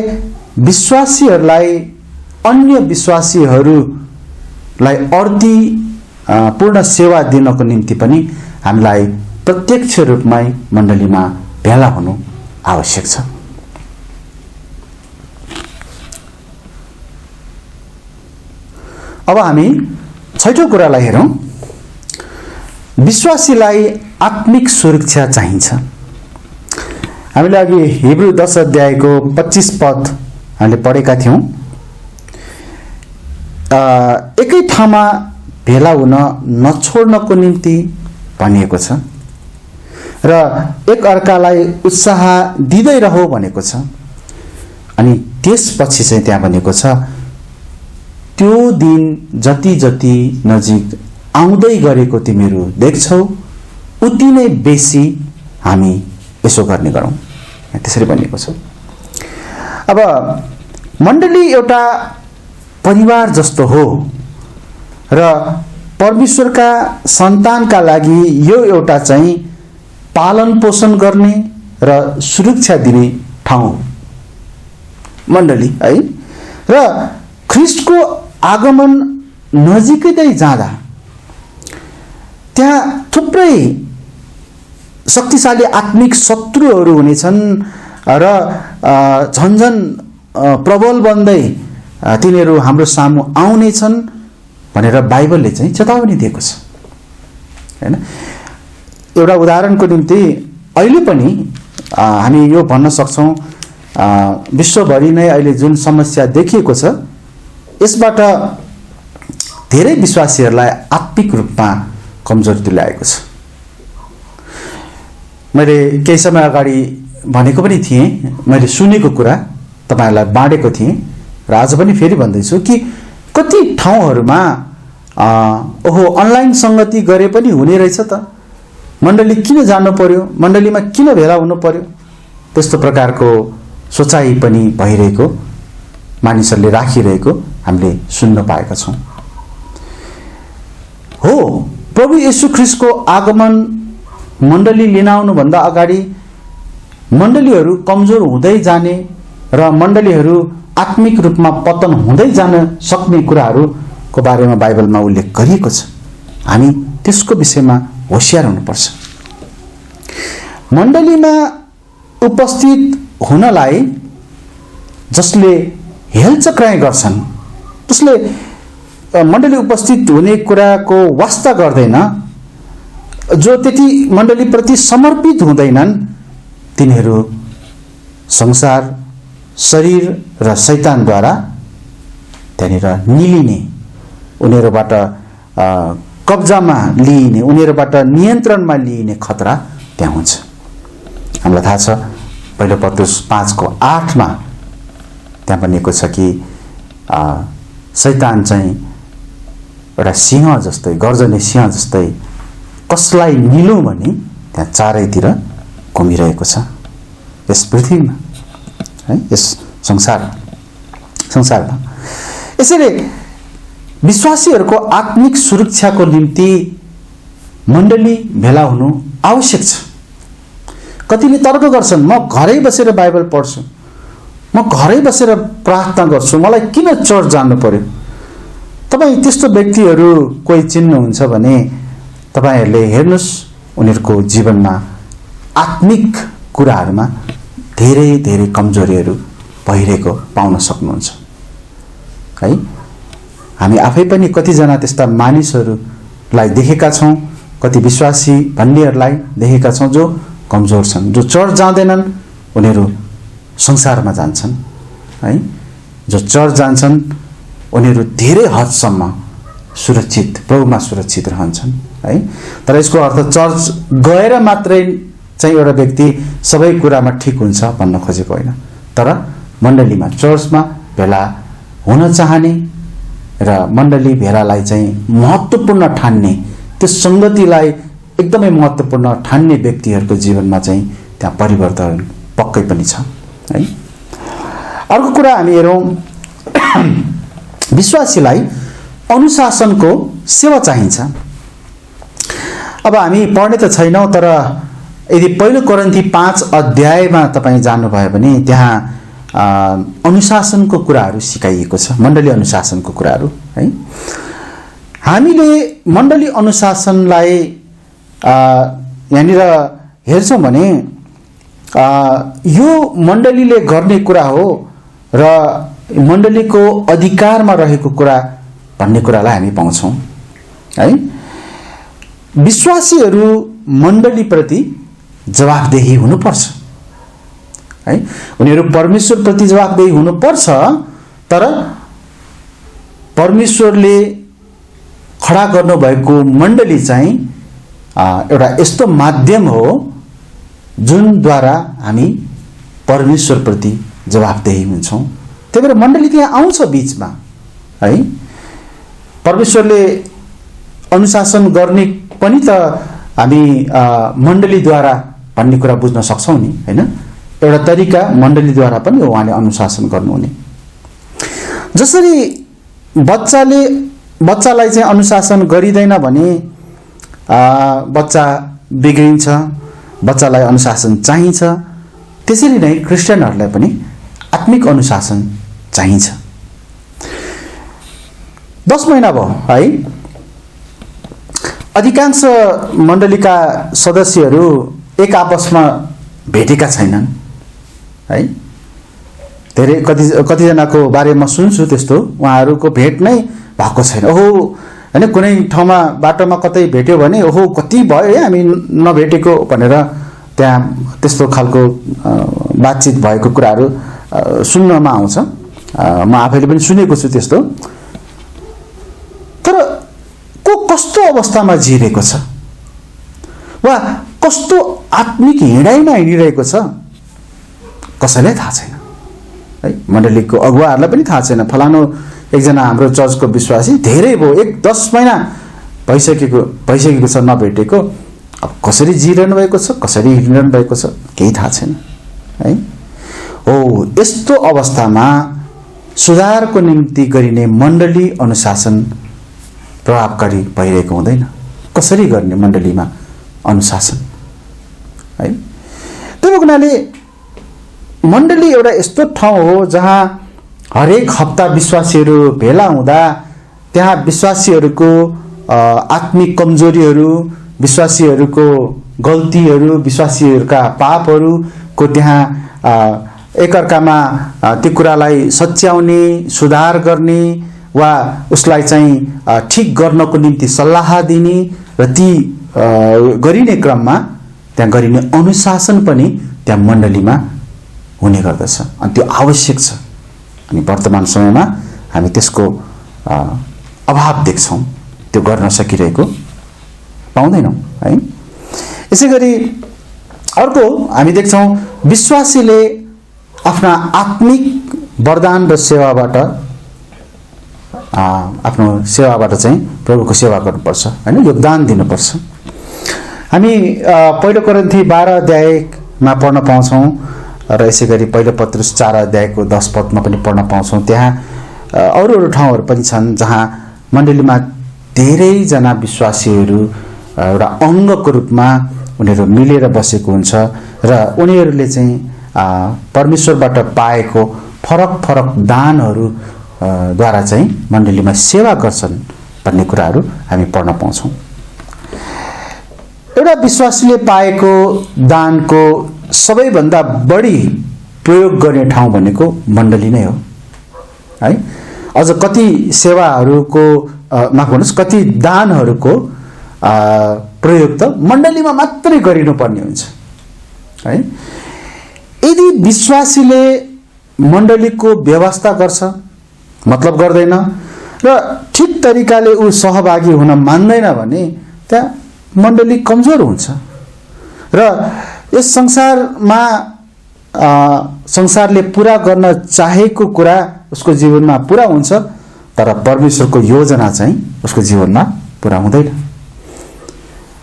विश्वासीहरूलाई अन्य विश्वासीहरूलाई अर्थी पूर्ण सेवा दिनको निम्ति पनि हामीलाई प्रत्यक्ष रूपमै मण्डलीमा भेला हुनु आवश्यक छ। अब हामी 6औं कुरालाई हेरौँ। विश्वासीलाई आत्मिक सुरक्षा चाहिन्छ। हामीले अघि हिब्रू 10 अध्यायको 25 पद हामीले पढेका थियौँ। एकै ठाउँमा भेला हुन नछोड्नको निम्ति भनिएको छ र एक अर्कालाई उत्साह दिँदै रहो भनेको छ। अनि त्यसपछि चाहिँ त्यहाँ भनेको छ, त्यो दिन जति जति नजिक आउँदै गरेको तिमीहरू देख्छौ, उति नै बेसी हामी यसो गर्ने गरौँ, त्यसरी भनिएको छ। अब मण्डली एउटा परिवार जस्तो हो र परमेश्वरका सन्तानका लागि यो एउटा चाहिँ पालन पोषण गर्ने र सुरक्षा दिने ठाउँ मण्डली है। र ख्रिस्टको आगमन नजिकै जाँदा त्यहाँ थुप्रै शक्तिशाली आत्मिक शत्रुहरू हुनेछन् र झन्झन प्रबल बन्दै तिनीहरू हाम्रो सामु आउनेछन् भनेर बाइबलले चाहिँ चेतावनी दिएको छ हैन। एउटा उदाहरणको निम्ति अहिले पनि हामी यो भन्न सक्छौँ, विश्वभरि नै अहिले जुन समस्या देखिएको छ यसबाट धेरै विश्वासीहरूलाई आत्मिक रूपमा कमजोरी तुल्याएको छ। मैले केही समय अगाडि भनेको पनि थिएँ, मैले सुनेको कुरा तपाईँहरूलाई बाँडेको थिएँ र आज पनि फेरि भन्दैछु कि कति ठाउँहरूमा ओहो अनलाइन सङ्गति गरे पनि हुने रहेछ त, मण्डली किन जानु पर्यो, मण्डलीमा किन भेला हुनु पर्यो, त्यस्तो प्रकारको सोचाइ पनि भइरहेको मानिसहरूले राखिरहेको हामीले सुन्न पाएका छौँ। हो, प्रभु येशू ख्रीष्टको आगमन मण्डली लिन आउनुभन्दा अगाडि मण्डलीहरू कमजोर हुँदै जाने र मण्डलीहरू आत्मिक रूपमा पतन हुँदै जान सक्ने कुराहरूको बारेमा बाइबलमा उल्लेख गरिएको छ। हामी त्यसको विषयमा होशियार हुनुपर्छ। मण्डलीमा उपस्थित हुनलाई जसले हेलचक्राइ गर्छन्, जसले मण्डली उपस्थित हुने कुराको वास्ता गर्दैन, जो त्यति मण्डलीप्रति समर्पित हुँदैनन्, तिनीहरू संसार, शरीर र शैतानद्वारा त्यहाँनिर निलिने, उनीहरूबाट कब्जामा लिइने, उनीहरूबाट नियन्त्रणमा लिइने खतरा त्यहाँ हुन्छ। हामीलाई थाहा छ पहिलो पत्रुस 5:8 त्यहाँ भनिएको छ कि शैतान चाहिँ एउटा सिंह जस्तै, गर्जने सिंह जस्तै कसलाई निलौँ भने त्यहाँ चारैतिर घुमिरहेको छ यस पृथ्वीमा, है, यस संसारमा। यसैले विश्वासीहरूको आत्मिक सुरक्षाको निम्ति मण्डली भेला हुनु आवश्यक छ। कतिले तर्क गर्छन्, म घरै बसेर बाइबल पढ्छु, म घरै बसेर प्रार्थना गर्छु, मलाई किन चर्च जानु पर्यो। तपाईँ त्यस्तो व्यक्तिहरू कोही चिन्नुहुन्छ भने तपाईँहरूले हेर्नुहोस्, उनीहरूको जीवनमा आत्मिक कुराहरूमा धेरै धेरै कमजोरीहरू भइरहेको पाउन सक्नुहुन्छ, है। हामी आफै पनि कतिजना त्यस्ता मानिसहरूलाई देखेका छौँ, कति विश्वासी भन्नेहरूलाई देखेका छौँ जो कमजोर छन्, जो चर्च जाँदैनन्, उनीहरू संसारमा जान्छन्, है। जो चर्च जान्छन् उनीहरू धेरै हदसम्म सुरक्षित, प्रभुमा सुरक्षित रहन्छन्, है। तर यसको अर्थ चर्च गएर मात्रै चाहिँ एउटा व्यक्ति सबै कुरामा ठिक हुन्छ भन्न खोजेको होइन। तर मण्डलीमा, चर्चमा भेला हुन चाहने र मण्डली भेलालाई चाहिँ महत्त्वपूर्ण ठान्ने, त्यो सङ्गतिलाई एकदमै महत्त्वपूर्ण ठान्ने व्यक्तिहरूको जीवनमा चाहिँ त्यहाँ परिवर्तन पक्कै पनि छ, है। अर्को कुरा हामी हेरौँ, विश्वासीलाई अनुशासनको सेवा चाहिन्छ। अब हामी पढ्ने त छैनौँ, तर यदि पहिलो कोरिन्थी 5 तपाईँ जानुभयो भने त्यहाँ अनुशासनको कुराहरू सिकाइएको छ, मण्डली अनुशासनको कुराहरू, है। हामीले मण्डली अनुशासनलाई यहाँनिर हेर्छौँ भने यो मण्डलीले गर्ने कुरा हो र मण्डलीको अधिकारमा रहेको कुरा भन्ने कुरालाई हामी पाउँछौँ, है। विश्वासीहरू मण्डलीप्रति जवाफदेही हुनुपर्छ, है। उनीहरू परमेश्वरप्रति जवाफदेही हुनुपर्छ, तर परमेश्वरले खडा गर्नुभएको मण्डली चाहिँ एउटा यस्तो माध्यम हो जुनद्वारा हामी परमेश्वरप्रति जवाफदेही हुन्छौँ। त्यही भएर मण्डली त्यहाँ आउँछ बिचमा, है। परमेश्वरले अनुशासन गर्ने पनि त हामी मण्डलीद्वारा भन्ने कुरा बुझ्न सक्छौँ नि, होइन। एउटा तरिका मण्डलीद्वारा पनि उहाँले अनुशासन गर्नुहुने। जसरी बच्चालाई चाहिँ अनुशासन गरिँदैन भने बच्चा बिग्रिन्छ, बच्चालाई अनुशासन चाहिन्छ, त्यसरी नै क्रिस्चियनहरूलाई पनि आत्मिक अनुशासन चाहिन्छ। 10 महिना भयो, है। अधिकांश मण्डलीका सदस्यहरू एक आपसमा भेटेका छैनन्, है। धेरै कतिजनाको बारेमा सुन्छु त्यस्तो, उहाँहरूको भेट नै भएको छैन। ओहो हैन कुनै ठाउँमा बाटोमा कतै भेट्यो भने ओहो कति भयो है हामी नभेटेको भनेर त्यहाँ त्यस्तो खालको बातचित भएको कुराहरू सुन्नमा आउँछ। म आफैले पनि सुनेको छु त्यस्तो। तर को कस्तो अवस्थामा जिरेको छ वा कस्तो आत्मिक हिँडाइमा हिँडिरहेको छ कसैलाई थाहा छैन है। मण्डलीको अगुवाहरूलाई पनि थाहा छैन। फलानु एकजना हाम्रो चर्चको विश्वासी धेरै भयो 1-10 महिना भइसकेको छ नभेटेको। अब कसरी जिरहनु भएको छ कसरी हिँडिरहनु भएको छ केही थाहा छैन है। हो यस्तो अवस्थामा सुधारको निम्ति गरिने मण्डली अनुशासन प्रभावकारी भइरहेको हुँदैन। कसरी गर्ने मण्डलीमा अनुशासन है। त्यो हुनाले मण्डली एउटा यस्तो ठाउँ हो जहाँ हरेक हप्ता विश्वासीहरू भेला हुँदा त्यहाँ विश्वासीहरूको आत्मिक कमजोरीहरू, विश्वासीहरूको गल्तीहरू, विश्वासीहरूका पापहरूको त्यहाँ एकअर्कामा त्यो कुरालाई सच्याउने, सुधार गर्ने वा उसलाई चाहिँ ठिक गर्नको निम्ति सल्लाह दिने र ती गरिने क्रममा त्यहाँ गरिने अनुशासन पनि त्यहाँ मण्डलीमा हुने गर्दछ अनि त्यो आवश्यक छ। अनि वर्तमान समयमा हामी त्यसको अभाव देख्छौँ, त्यो गर्न सकिरहेको पाउँदैनौँ है। यसैगरी अर्को हामी देख्छौँ विश्वासीले आफ्ना आत्मिक वरदान र सेवाबाट आफ्नो सेवाबाट चाहिँ प्रभुको सेवा गर्नुपर्छ हैन, योगदान दिनुपर्छ। हामी पहिलो कोरिन्थी 12 अध्यायमा पढ्न पाउँछौँ र यसैगरी पहिलो पत्रुस 4 अध्यायको 10 पदमा पनि पढ्न पाउँछौँ। त्यहाँ अरू ठाउँहरू पनि छन् जहाँ मण्डलीमा धेरैजना विश्वासीहरू एउटा अङ्गको रूपमा उनीहरू मिलेर बसेको हुन्छ र उनीहरूले चाहिँ परमेश्वरबाट पाएको फरक फरक दानहरू द्वारा चाहिँ मण्डलीमा सेवा गर्छन् भन्ने कुराहरू हामी पढ्न पाउँछौँ। एउटा विश्वासीले पाएको दानको सबैभन्दा बढी प्रयोग गर्ने ठाउँ भनेको मण्डली नै हो है। अझ कति सेवाहरूको माफ गर्नुहोस् कति दानहरूको प्रयोग त मण्डलीमा मात्रै गरिनुपर्ने हुन्छ है। यदि विश्वासीले मण्डलीको व्यवस्था गर्छ मतलब गर्दैन र ठिक तरिकाले ऊ सहभागी हुन मान्दैन भने त्यहाँ मण्डली कमजोर हुन्छ र यस संसारमा संसारले पूरा गर्न चाहेको कुरा उसको जीवनमा पूरा हुन्छ तर परमेश्वरको योजना चाहिँ उसको जीवनमा पूरा हुँदैन।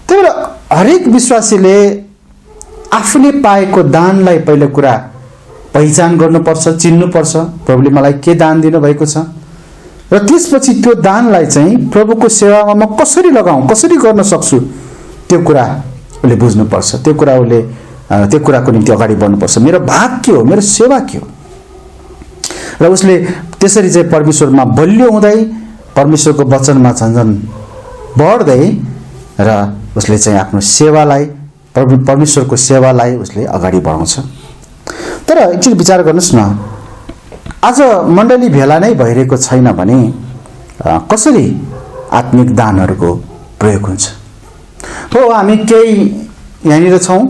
त्यही भएर हरेक विश्वासीले आफूले पाएको दानलाई पहिलो कुरा पहिचान गर्नुपर्छ, चिन्नुपर्छ प्रभुले मलाई के दान दिनुभएको छ र त्यसपछि त्यो दानलाई चाहिँ प्रभुको सेवामा म कसरी लगाऊँ, कसरी गर्न सक्छु त्यो कुरा उसले बुझ्नुपर्छ। त्यो कुराको निम्ति अगाडि बढ्नुपर्छ। मेरो भाग के हो, मेरो सेवा के हो र उसले त्यसरी चाहिँ परमेश्वरमा बलियो हुँदै परमेश्वरको वचनमा झन्झन बढ्दै र उसले चाहिँ आफ्नो सेवालाई परमेश्वरको सेवालाई उसले अगाडि बढाउँछ। तर एकछिन विचार गर्नुहोस् न, आज मण्डली भेला नै भइरहेको छैन भने कसरी आत्मिक दानहरूको प्रयोग हुन्छ? हो हामी केही यहाँनिर छौँ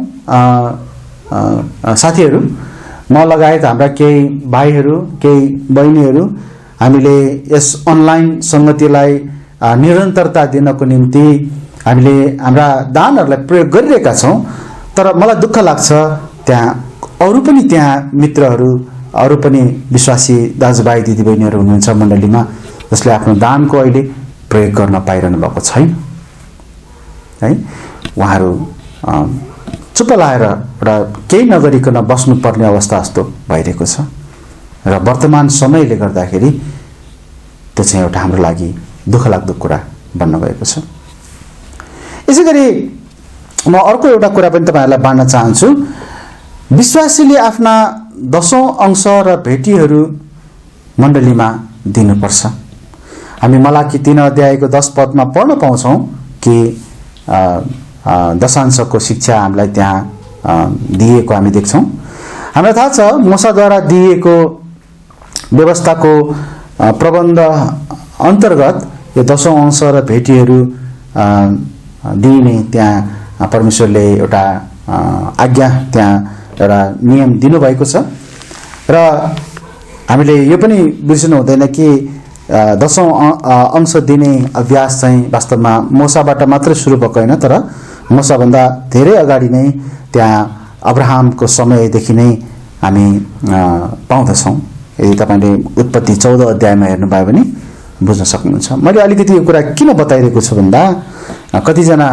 साथीहरू, म लगायत हाम्रा केही भाइहरू केही बहिनीहरू हामीले यस अनलाइन सङ्गतिलाई निरन्तरता दिनको निम्ति हामीले हाम्रा दानहरूलाई प्रयोग गरिरहेका छौँ। तर मलाई दुःख लाग्छ त्यहाँ अरू पनि त्यहाँ मित्रहरू अरू पनि विश्वासी दाजुभाइ दिदीबहिनीहरू हुनुहुन्छ मण्डलीमा जसले आफ्नो दानको अहिले प्रयोग गर्न पाइरहनु भएको छैन है। उहाँहरू चुप लाएर एउटा केही नगरिकन बस्नुपर्ने अवस्था जस्तो भइरहेको छ र वर्तमान समयले गर्दाखेरि त्यो चाहिँ एउटा हाम्रो लागि दुःखलाग्दो कुरा बन्न गएको छ। यसै गरी म अर्को एउटा कुरा पनि तपाईँहरूलाई बाँड्न चाहन्छु। विश्वासीले आफ्ना 10औं अंश र भेटीहरू मण्डलीमा दिनुपर्छ। हामी मलाकी 3 अध्यायको 10 पदमा पढ्न पाउँछौँ कि दशांशको शिक्षा हामीलाई त्यहाँ दिएको हामी देख्छौँ। हामीलाई थाहा छ मूसाद्वारा दिएको व्यवस्थाको प्रबन्ध अन्तर्गत यो 10औं अंश र भेटीहरू दिइने त्यहाँ परमेश्वरले एउटा आज्ञा, त्यहाँ एउटा नियम दिनुभएको छ। र हामीले यो पनि बिर्सनु हुँदैन कि 10औं अंश दिने अभ्यास चाहिँ वास्तवमा मोसाबाट मात्रै सुरु भएको होइन, तर मोसाभन्दा धेरै अगाडि नै त्यहाँ अब्राहमको समयदेखि नै हामी पाउँदछौँ। यदि तपाईँले उत्पत्ति 14 अध्यायमा हेर्नुभयो भने बुझ्न सक्नुहुन्छ। मैले अलिकति यो कुरा किन बताइरहेको छु भन्दा कतिजना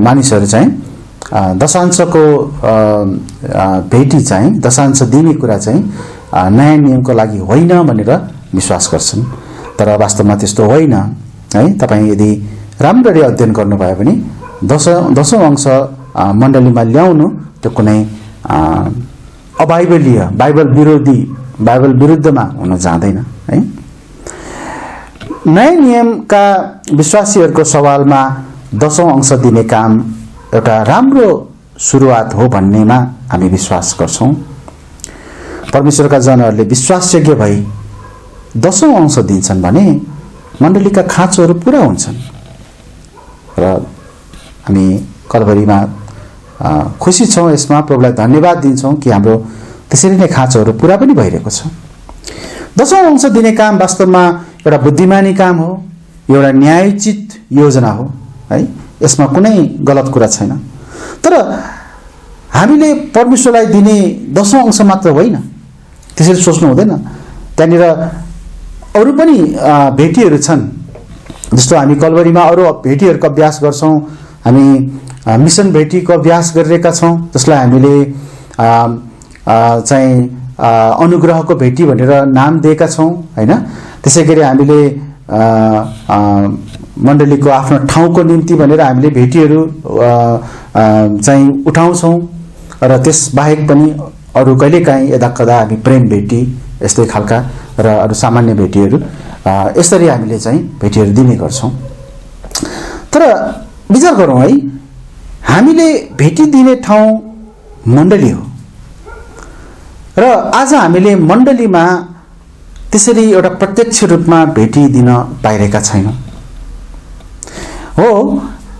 मानिसहरू चाहिँ दशांशको भेटी चाहिँ, दशांश दिने कुरा चाहिँ नयाँ नियमको लागि होइन भनेर विश्वास गर्छन्, तर वास्तवमा त्यस्तो होइन है। तपाईँ यदि राम्ररी अध्ययन गर्नुभयो भने दशौं अंश मण्डलीमा ल्याउनु त्यो कुनै अबाइबलीय, बाइबल विरुद्धमा हुन जाँदैन है। नयाँ नियमका विश्वासीहरूको सवालमा 10औं अंश दिने काम एउटा राम्रो सुरुवात हो भन्नेमा हामी विश्वास गर्छौँ। परमेश्वरका जनहरूले विश्वासयोग्य भई 10औं अंश दिन्छन् भने मण्डलीका खाँचोहरू पुरा हुन्छन् र हामी कलवरीमा खुसी छौँ। यसमा प्रभुलाई धन्यवाद दिन्छौँ कि हाम्रो त्यसरी नै खाँचोहरू पुरा पनि भइरहेको छ। 10औं अंश दिने काम वास्तवमा एउटा बुद्धिमानी काम हो, एउटा न्यायोचित योजना हो है। यसमा कुनै गलत कुरा छैन। तर हामीले परमेश्वरलाई दिने 10औं अंश मात्र होइन, त्यसरी सोच्नु हुँदैन। त्यहाँनिर अरू पनि भेटीहरू छन्, जस्तो हामी कलवरीमा अरू भेटीहरूको अभ्यास गर्छौँ। हामी मिसन भेटीको अभ्यास गरिरहेका छौँ, जसलाई हामीले चाहिँ अनुग्रहको भेटी भनेर नाम दिएका छौँ होइन। त्यसै गरी हामीले मण्डलीको आफ्नो ठाउँको निम्ति भनेर हामीले भेटीहरू चाहिँ उठाउँछौँ। र त्यसबाहेक पनि अरू कहिलेकाहीँ यदाकदा हामी प्रेम भेटी यस्तै खालका र अरू सामान्य भेटीहरू यसरी हामीले चाहिँ भेटीहरू दिने गर्छौँ। तर विचार गरौँ है, हामीले भेटी दिने ठाउँ मण्डली हो र आज हामीले मण्डलीमा त्यसरी एउटा प्रत्यक्ष रूपमा भेटी दिन पाइरहेका छैनौँ। हो,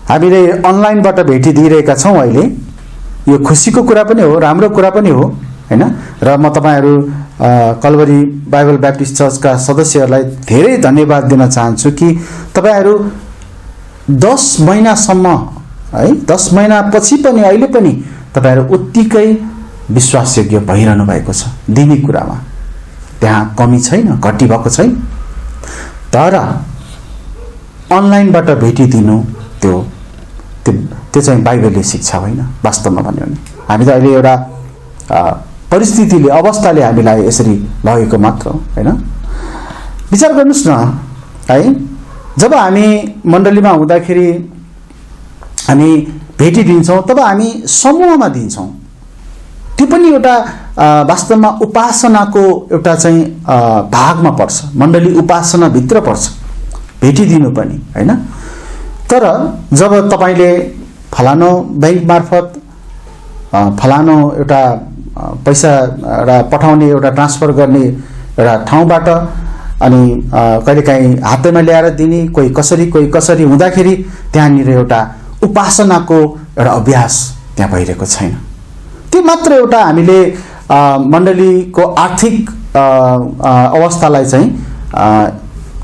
हामीले अनलाइनबाट भेटी दिइरहेका छौँ अहिले। यो खुसीको कुरा पनि हो, राम्रो कुरा पनि हो हैन। र म तपाईहरू कलवरी बाइबल ब्याप्टिस्ट चर्चका सदस्यहरूलाई धेरै धन्यवाद दिन चाहन्छु कि तपाईहरू 10 महिनासम्म है, 10 महिनापछि पनि अहिले पनि तपाईहरू उत्तिकै विश्वासयोग्य भइरहनु भएको छ दिने कुरामा। त्यहाँ कमी छैन, घटी भएको छैन। तर अनलाइनबाट भेटी दिनु त्यो चाहिँ बाइबलीय शिक्षा होइन। वास्तवमा भन्यो भने हामी त अहिले एउटा परिस्थितिले, अवस्थाले हामीलाई यसरी लगेको मात्र हो हैन। विचार गर्नुस् न है, जब हामी मण्डलीमा हुँदाखेरि हामी भेटी दिन्छौँ तब हामी समूहमा दिन्छौँ। त्यो पनि एउटा वास्तवमा उपासनाको एउटा चाहिँ भागमा पर्छ। मण्डली उपासना भित्र पर्छ भेटी दिनु पनि हैन। तर जब तपाईले फलानो बैंक मार्फत फलानो एउटा पैसा एउटा पठाउने, एउटा ट्रान्सफर गर्ने एउटा ठाउँबाट अनि कहिलेकाहीँ हातैमा ल्याएर दिने, कोही कसरी हुँदाखेरि त्यहाँनिर एउटा उपासनाको एउटा अभ्यास त्यहाँ भइरहेको छैन। त्यो मात्र एउटा हामीले मण्डलीको आर्थिक अवस्थालाई चाहिँ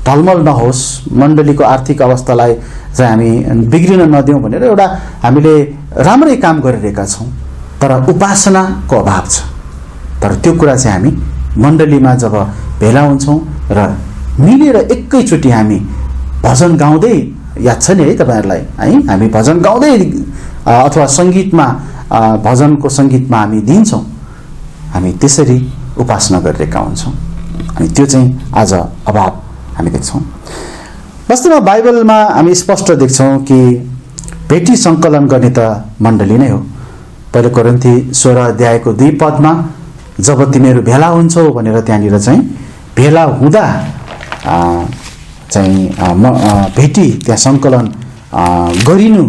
ढलमल नहोस्, मण्डलीको आर्थिक अवस्थालाई चाहिँ हामी बिग्रिन नदिउँ भनेर एउटा हामीले राम्रै काम गरिरहेका छौँ। तर उपासनाको अभाव छ। तर त्यो कुरा चाहिँ हामी मण्डलीमा जब भेला हुन्छौँ र मिलेर एकैचोटि हामी भजन गाउँदै, याद छ नि है तपाईँहरूलाई है, हामी भजन गाउँदै अथवा सङ्गीतमा भजनको सङ्गीतमा हामी दिन्छौँ, हामी त्यसरी उपासना गरिरहेका हुन्छौँ। अनि त्यो चाहिँ आज अभाव हामी देख्छौँ। वास्तवमा बाइबलमा हामी स्पष्ट देख्छौँ कि भेटी सङ्कलन गर्ने त मण्डली नै हो। पहिलो कोरिन्थी 16 अध्यायको 2 पदमा जब तिमीहरू भेला हुन्छौ भनेर त्यहाँनिर चाहिँ भेला हुँदा चाहिँ भेटी त्यहाँ सङ्कलन गरिनु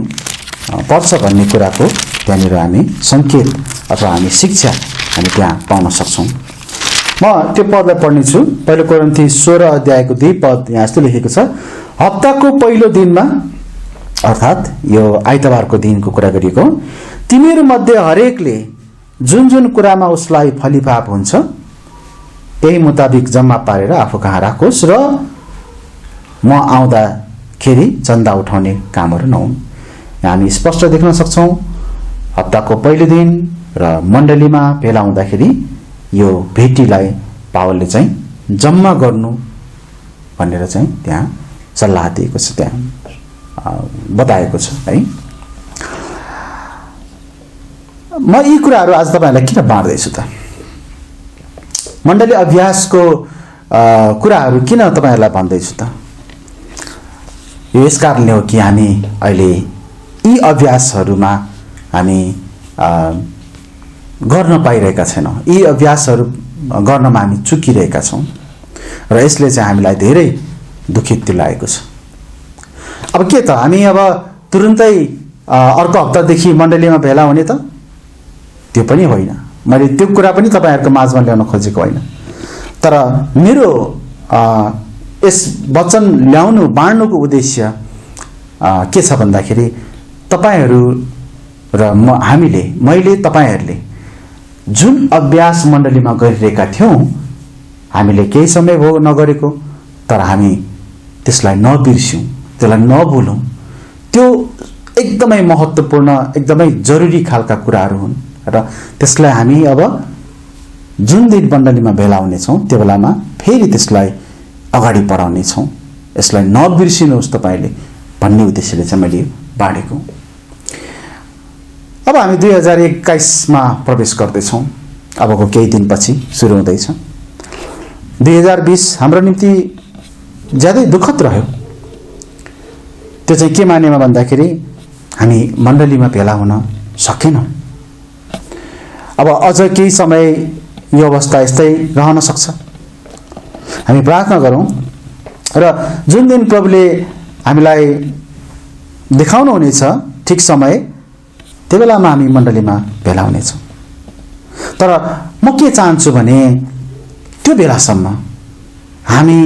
पर्छ भन्ने कुराको त्यहाँनिर हामी सङ्केत अथवा हामी शिक्षा हामी त्यहाँ पाउन सक्छौँ। म त्यो पदलाई पढ्नेछु। पहिलो कोरिन्थी 16 अध्यायको 2 पद यहाँ यस्तो लेखेको छ, हप्ताको पहिलो दिनमा अर्थात् यो आइतबारको दिनको कुरा गरिएको, तिमीहरू मध्ये हरेकले जुन जुन कुरामा उसलाई फलिफाप हुन्छ त्यही मुताबिक जम्मा पारेर आफू कहाँ राखोस् र म आउँदाखेरि चन्दा उठाउने कामहरू नहुन्। हामी स्पष्ट देख्न सक्छौँ हप्ताको पहिलो दिन र मण्डलीमा भेला हुँदाखेरि यो भेटीलाई पावलले चाहिँ जम्मा गर्नु भनेर चाहिँ त्यहाँ सल्लाह दिएको छ, त्यहाँ बताएको छ है। म यी कुराहरू आज तपाईँहरूलाई किन बाँड्दैछु त? मण्डली अभ्यासको कुराहरू किन तपाईँहरूलाई भन्दैछु त? यो यस कारणले हो कि हामी अहिले यी अभ्यासहरूमा हामी गर्न पाइरहेका छैनौँ, यी अभ्यासहरू गर्नमा हामी चुकिरहेका छौँ र यसले चाहिँ हामीलाई धेरै दुखित तुल्याएको छ। अब के त हामी अब तुरुन्तै अर्को हप्तादेखि मण्डलीमा भेला हुने त? त्यो पनि होइन। मैले त्यो कुरा पनि तपाईँहरूको माझमा ल्याउन खोजेको होइन, तर मेरो यस वचन ल्याउनु बाँड्नुको उद्देश्य के छ भन्दाखेरि तपाईँहरू र मैले तपाईँहरूले जुन अभ्यास मण्डलीमा गरिरहेका थियौँ, हामीले केही समय भयो नगरेको, तर हामी त्यसलाई नबिर्स्यौँ, त्यसलाई नभुलौँ। त्यो एकदमै महत्त्वपूर्ण, एकदमै जरुरी खालका कुराहरू हुन् र त्यसलाई हामी अब जुन दिन मण्डलीमा भेला हुनेछौँ त्यो बेलामा फेरि त्यसलाई अगाडि बढाउनेछौँ। यसलाई नबिर्सिनुहोस् तपाईँले भन्ने उद्देश्यले चाहिँ मैले बाँडेको। अब हामी 2021मा प्रवेश गर्दैछौँ। अबको केही दिनपछि सुरु हुँदैछ 2020। हाम्रो निम्ति ज्यादै दुःखद रह्यो। त्यो चाहिँ के मानेमा भन्दाखेरि हामी मण्डलीमा भेला हुन सकेनौँ। अब अझ केही समय यो अवस्था यस्तै रहन सक्छ। हामी प्रार्थना गरौँ र जुन दिन प्रभुले हामीलाई देखाउनु हुनेछ ठिक समय, त्यो बेलामा हामी मण्डलीमा भेला हुनेछौँ। तर म के चाहन्छु भने त्यो बेलासम्म हामी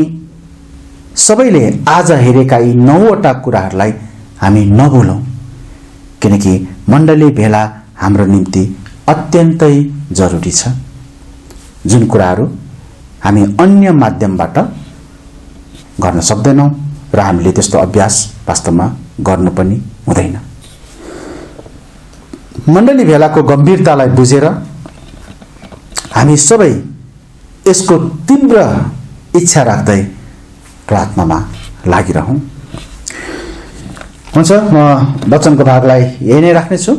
सबैले आज हेरेका यी 9वटा कुराहरूलाई हामी नभुलौँ, किनकि मण्डली भेला हाम्रो निम्ति अत्यन्तै जरुरी छ। जुन कुराहरू हामी अन्य माध्यमबाट गर्न सक्दैनौँ र हामीले त्यस्तो अभ्यास वास्तवमा गर्नु पनि हुँदैन। मण्डली भेलाको गम्भीरतालाई बुझेर हामी सबै यसको तीव्र इच्छा राख्दै प्रार्थनामा लागिरहौँ। हुन्छ, म वचनको भागलाई यही नै राख्नेछु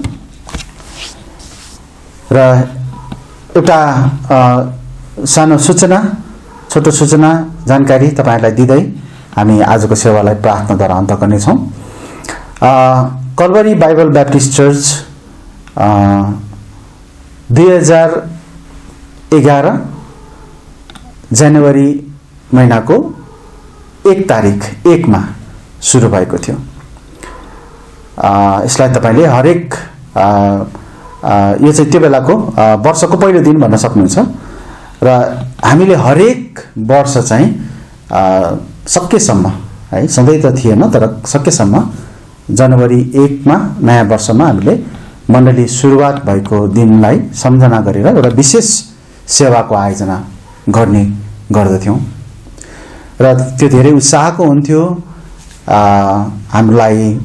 र एउटा सानो सूचना, छोटो सूचना, जानकारी तपाईँहरूलाई दिँदै हामी आजको सेवालाई प्रार्थनाद्वारा अन्त गर्नेछौँ। कल्भरी बाइबल ब्याप्टिस्ट चर्च 2011 जनवरी महिनाको 1 तारिक 1मा सुरु भएको थियो। यसलाई तपाईँले हरेक यो चाहिँ त्यो बेलाको वर्षको पहिलो दिन भन्न सक्नुहुन्छ र हामीले हरेक वर्ष चाहिँ सकेसम्म है, सधैँ त थिएन तर सकेसम्म जनवरी 1मा नयाँ वर्षमा हामीले मण्डली सुरुवात भएको दिनलाई सम्झना गरेर एउटा विशेष सेवाको आयोजना गर्ने गर्दथ्यौँ र त्यो धेरै उत्साहको हुन्थ्यो। हामीलाई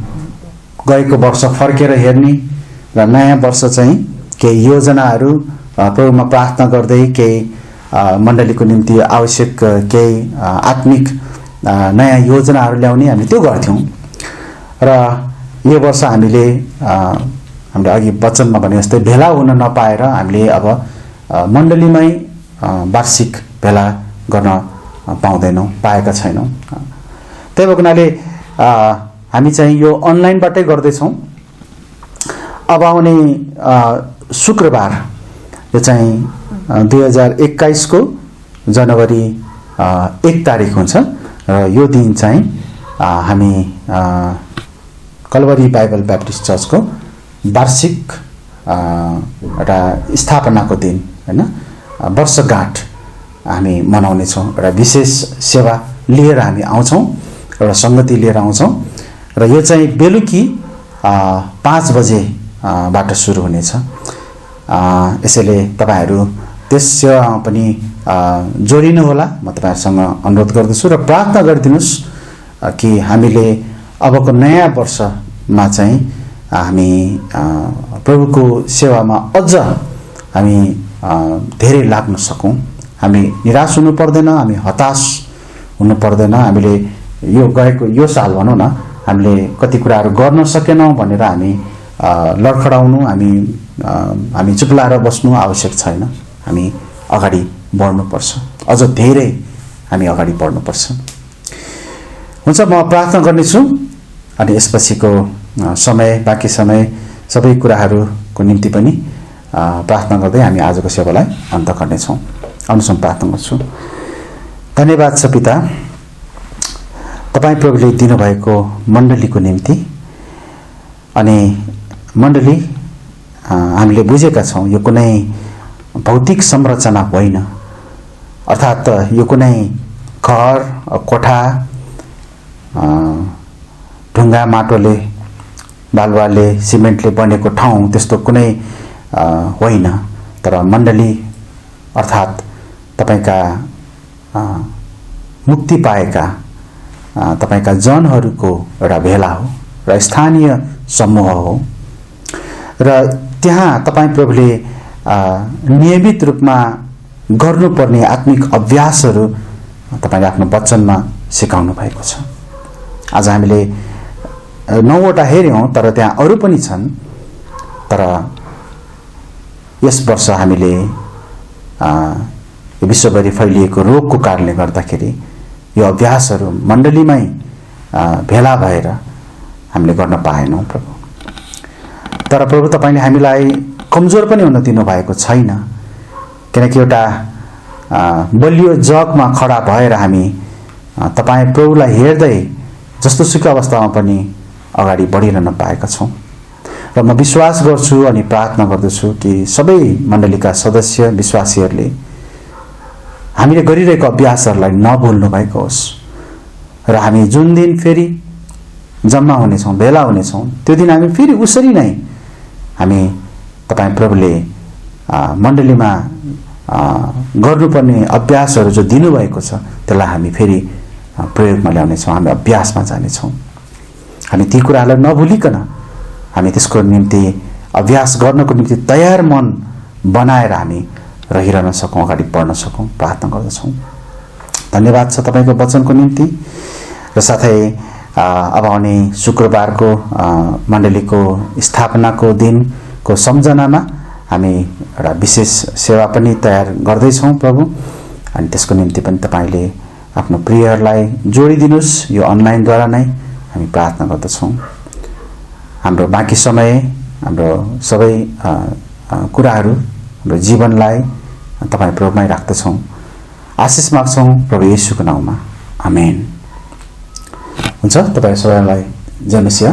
गएको वर्ष फर्केर हेर्ने र नयाँ वर्ष चाहिँ केही योजनाहरू प्रभुमा प्रार्थना गर्दै केही मण्डलीको निम्ति आवश्यक केही आत्मिक नयाँ योजनाहरू ल्याउने हामी त्यो गर्थ्यौँ। र यो वर्ष हामीले हामीले अघि वचनमा भने जस्तै भेला हुन नपाएर हामीले अब मण्डलीमै वार्षिक भेला गर्न पाएका छैनौँ। त्यही भएको हुनाले हामी चाहिँ यो अनलाइनबाटै गर्दैछौँ। अब आउने शुक्रबार, यो चाहिँ 2021 को जनवरी 1 तारिक हुन्छ र यो दिन चाहिँ हामी कल्भरी बाइबल ब्याप्टिस्ट चर्चको वार्षिक एउटा स्थापनाको दिन, होइन, वर्षगाँठ हामी मनाउनेछौँ। एउटा विशेष सेवा लिएर हामी आउँछौँ, एउटा सङ्गति लिएर आउँछौँ र यो चाहिँ बेलुकी 5 बजे बाट सुरु हुनेछ। यसैले तपाईँहरू त्यस सेवामा पनि जोडिनुहोला, म तपाईँहरूसँग अनुरोध गर्दछु र प्रार्थना गरिदिनुहोस् कि हामीले अबको नयाँ वर्षमा चाहिँ हामी प्रभुको सेवामा अझ हामी धेरै लाग्न सकौँ। हामी निराश हुनु पर्दैन, हामी हताश हुनु पर्दैन। हामीले यो गएको यो साल भनौँ न, हामीले कति कुराहरू गर्न सकेनौँ भनेर हामी लडखडाउनु, हामी चुप लाएर बस्नु आवश्यक छैन। हामी अगाडि बढ्नुपर्छ, अझ धेरै हामी अगाडि बढ्नुपर्छ। हुन्छ, म प्रार्थना गर्नेछु अनि यसपछिको समय, बाँकी समय सबै कुराहरूको निम्ति पनि प्रार्थना गर्दै हामी आजको सेवालाई अन्त गर्नेछौँ। आउनुहोस् प्रार्थना गर्छु। धन्यवाद छ पिता, तपाईँ प्रभुले दिनुभएको मण्डलीको निम्ति। अनि मण्डली हामीले बुझेका छौँ यो कुनै भौतिक संरचना होइन, अर्थात् यो कुनै घर, कोठा, ढुङ्गा माटोले, बालुवाले, सिमेन्टले बनेको ठाउँ त्यस्तो कुनै होइन। तर मण्डली अर्थात् तपाईँका मुक्ति पाएका तपाईँका जनहरूको एउटा भेला हो र स्थानीय समूह हो। र त्यहाँ तपाईँ प्रभुले नियमित रूपमा गर्नुपर्ने आत्मिक अभ्यासहरू तपाईँले आफ्नो वचनमा सिकाउनु भएको छ। आज हामीले 9वटा हेऱ्यौँ, तर त्यहाँ अरू पनि छन्। तर यस वर्ष हामीले विश्वभरि फैलिएको रोगको कारणले गर्दाखेरि यो अभ्यासहरू मण्डलीमै भेला भएर हामीले गर्न पाएनौँ प्रभु। तर प्रभु तपाईँले हामीलाई कमजोर पनि हुन दिनुभएको छैन, किनकि एउटा बलियो जगमा खडा भएर हामी तपाईँ प्रभुलाई हेर्दै जस्तो सुकै अवस्थामा पनि अगाडि बढिरहन पाएका छौँ। र म विश्वास गर्छु अनि प्रार्थना गर्दछु कि सबै मण्डलीका सदस्य विश्वासीहरूले हामीले गरिरहेको अभ्यासहरूलाई नभुल्नु भएको होस् र हामी जुन दिन फेरि जम्मा हुनेछौँ, भेला हुनेछौँ, त्यो दिन हामी फेरि उसरी नै हामी तपाईँ प्रभुले मण्डलीमा गर्नुपर्ने अभ्यासहरू जो दिनुभएको छ त्यसलाई हामी फेरि प्रयोगमा ल्याउनेछौँ, हामी अभ्यासमा जानेछौँ। हामी ती कुराहरूलाई नभुलिकन हामी त्यसको निम्ति अभ्यास गर्नको निम्ति तयार मन बनाएर हामी रहिरहन सकौँ, अगाडि बढ्न सकौँ, प्रार्थना गर्दछौँ। धन्यवाद छ तपाईँको वचनको निम्ति र साथै अब आउने शुक्रबारको मण्डलीको स्थापनाको दिनको सम्झनामा हामी एउटा विशेष सेवा पनि तयार गर्दैछौँ प्रभु। अनि त्यसको निम्ति पनि तपाईँले आफ्नो प्रियहरूलाई जोडिदिनुहोस्। यो अनलाइनद्वारा नै हामी प्रार्थना गर्दछौँ। हाम्रो बाँकी समय, हाम्रो सबै कुराहरू, हाम्रो जीवनलाई तपाईँ प्रभुमै राख्दछौँ। आशिष माग्छौँ प्रभु येशूको नाउँमा, आमेन। हुन्छ, तपाईँ सबैलाई जय मसीह।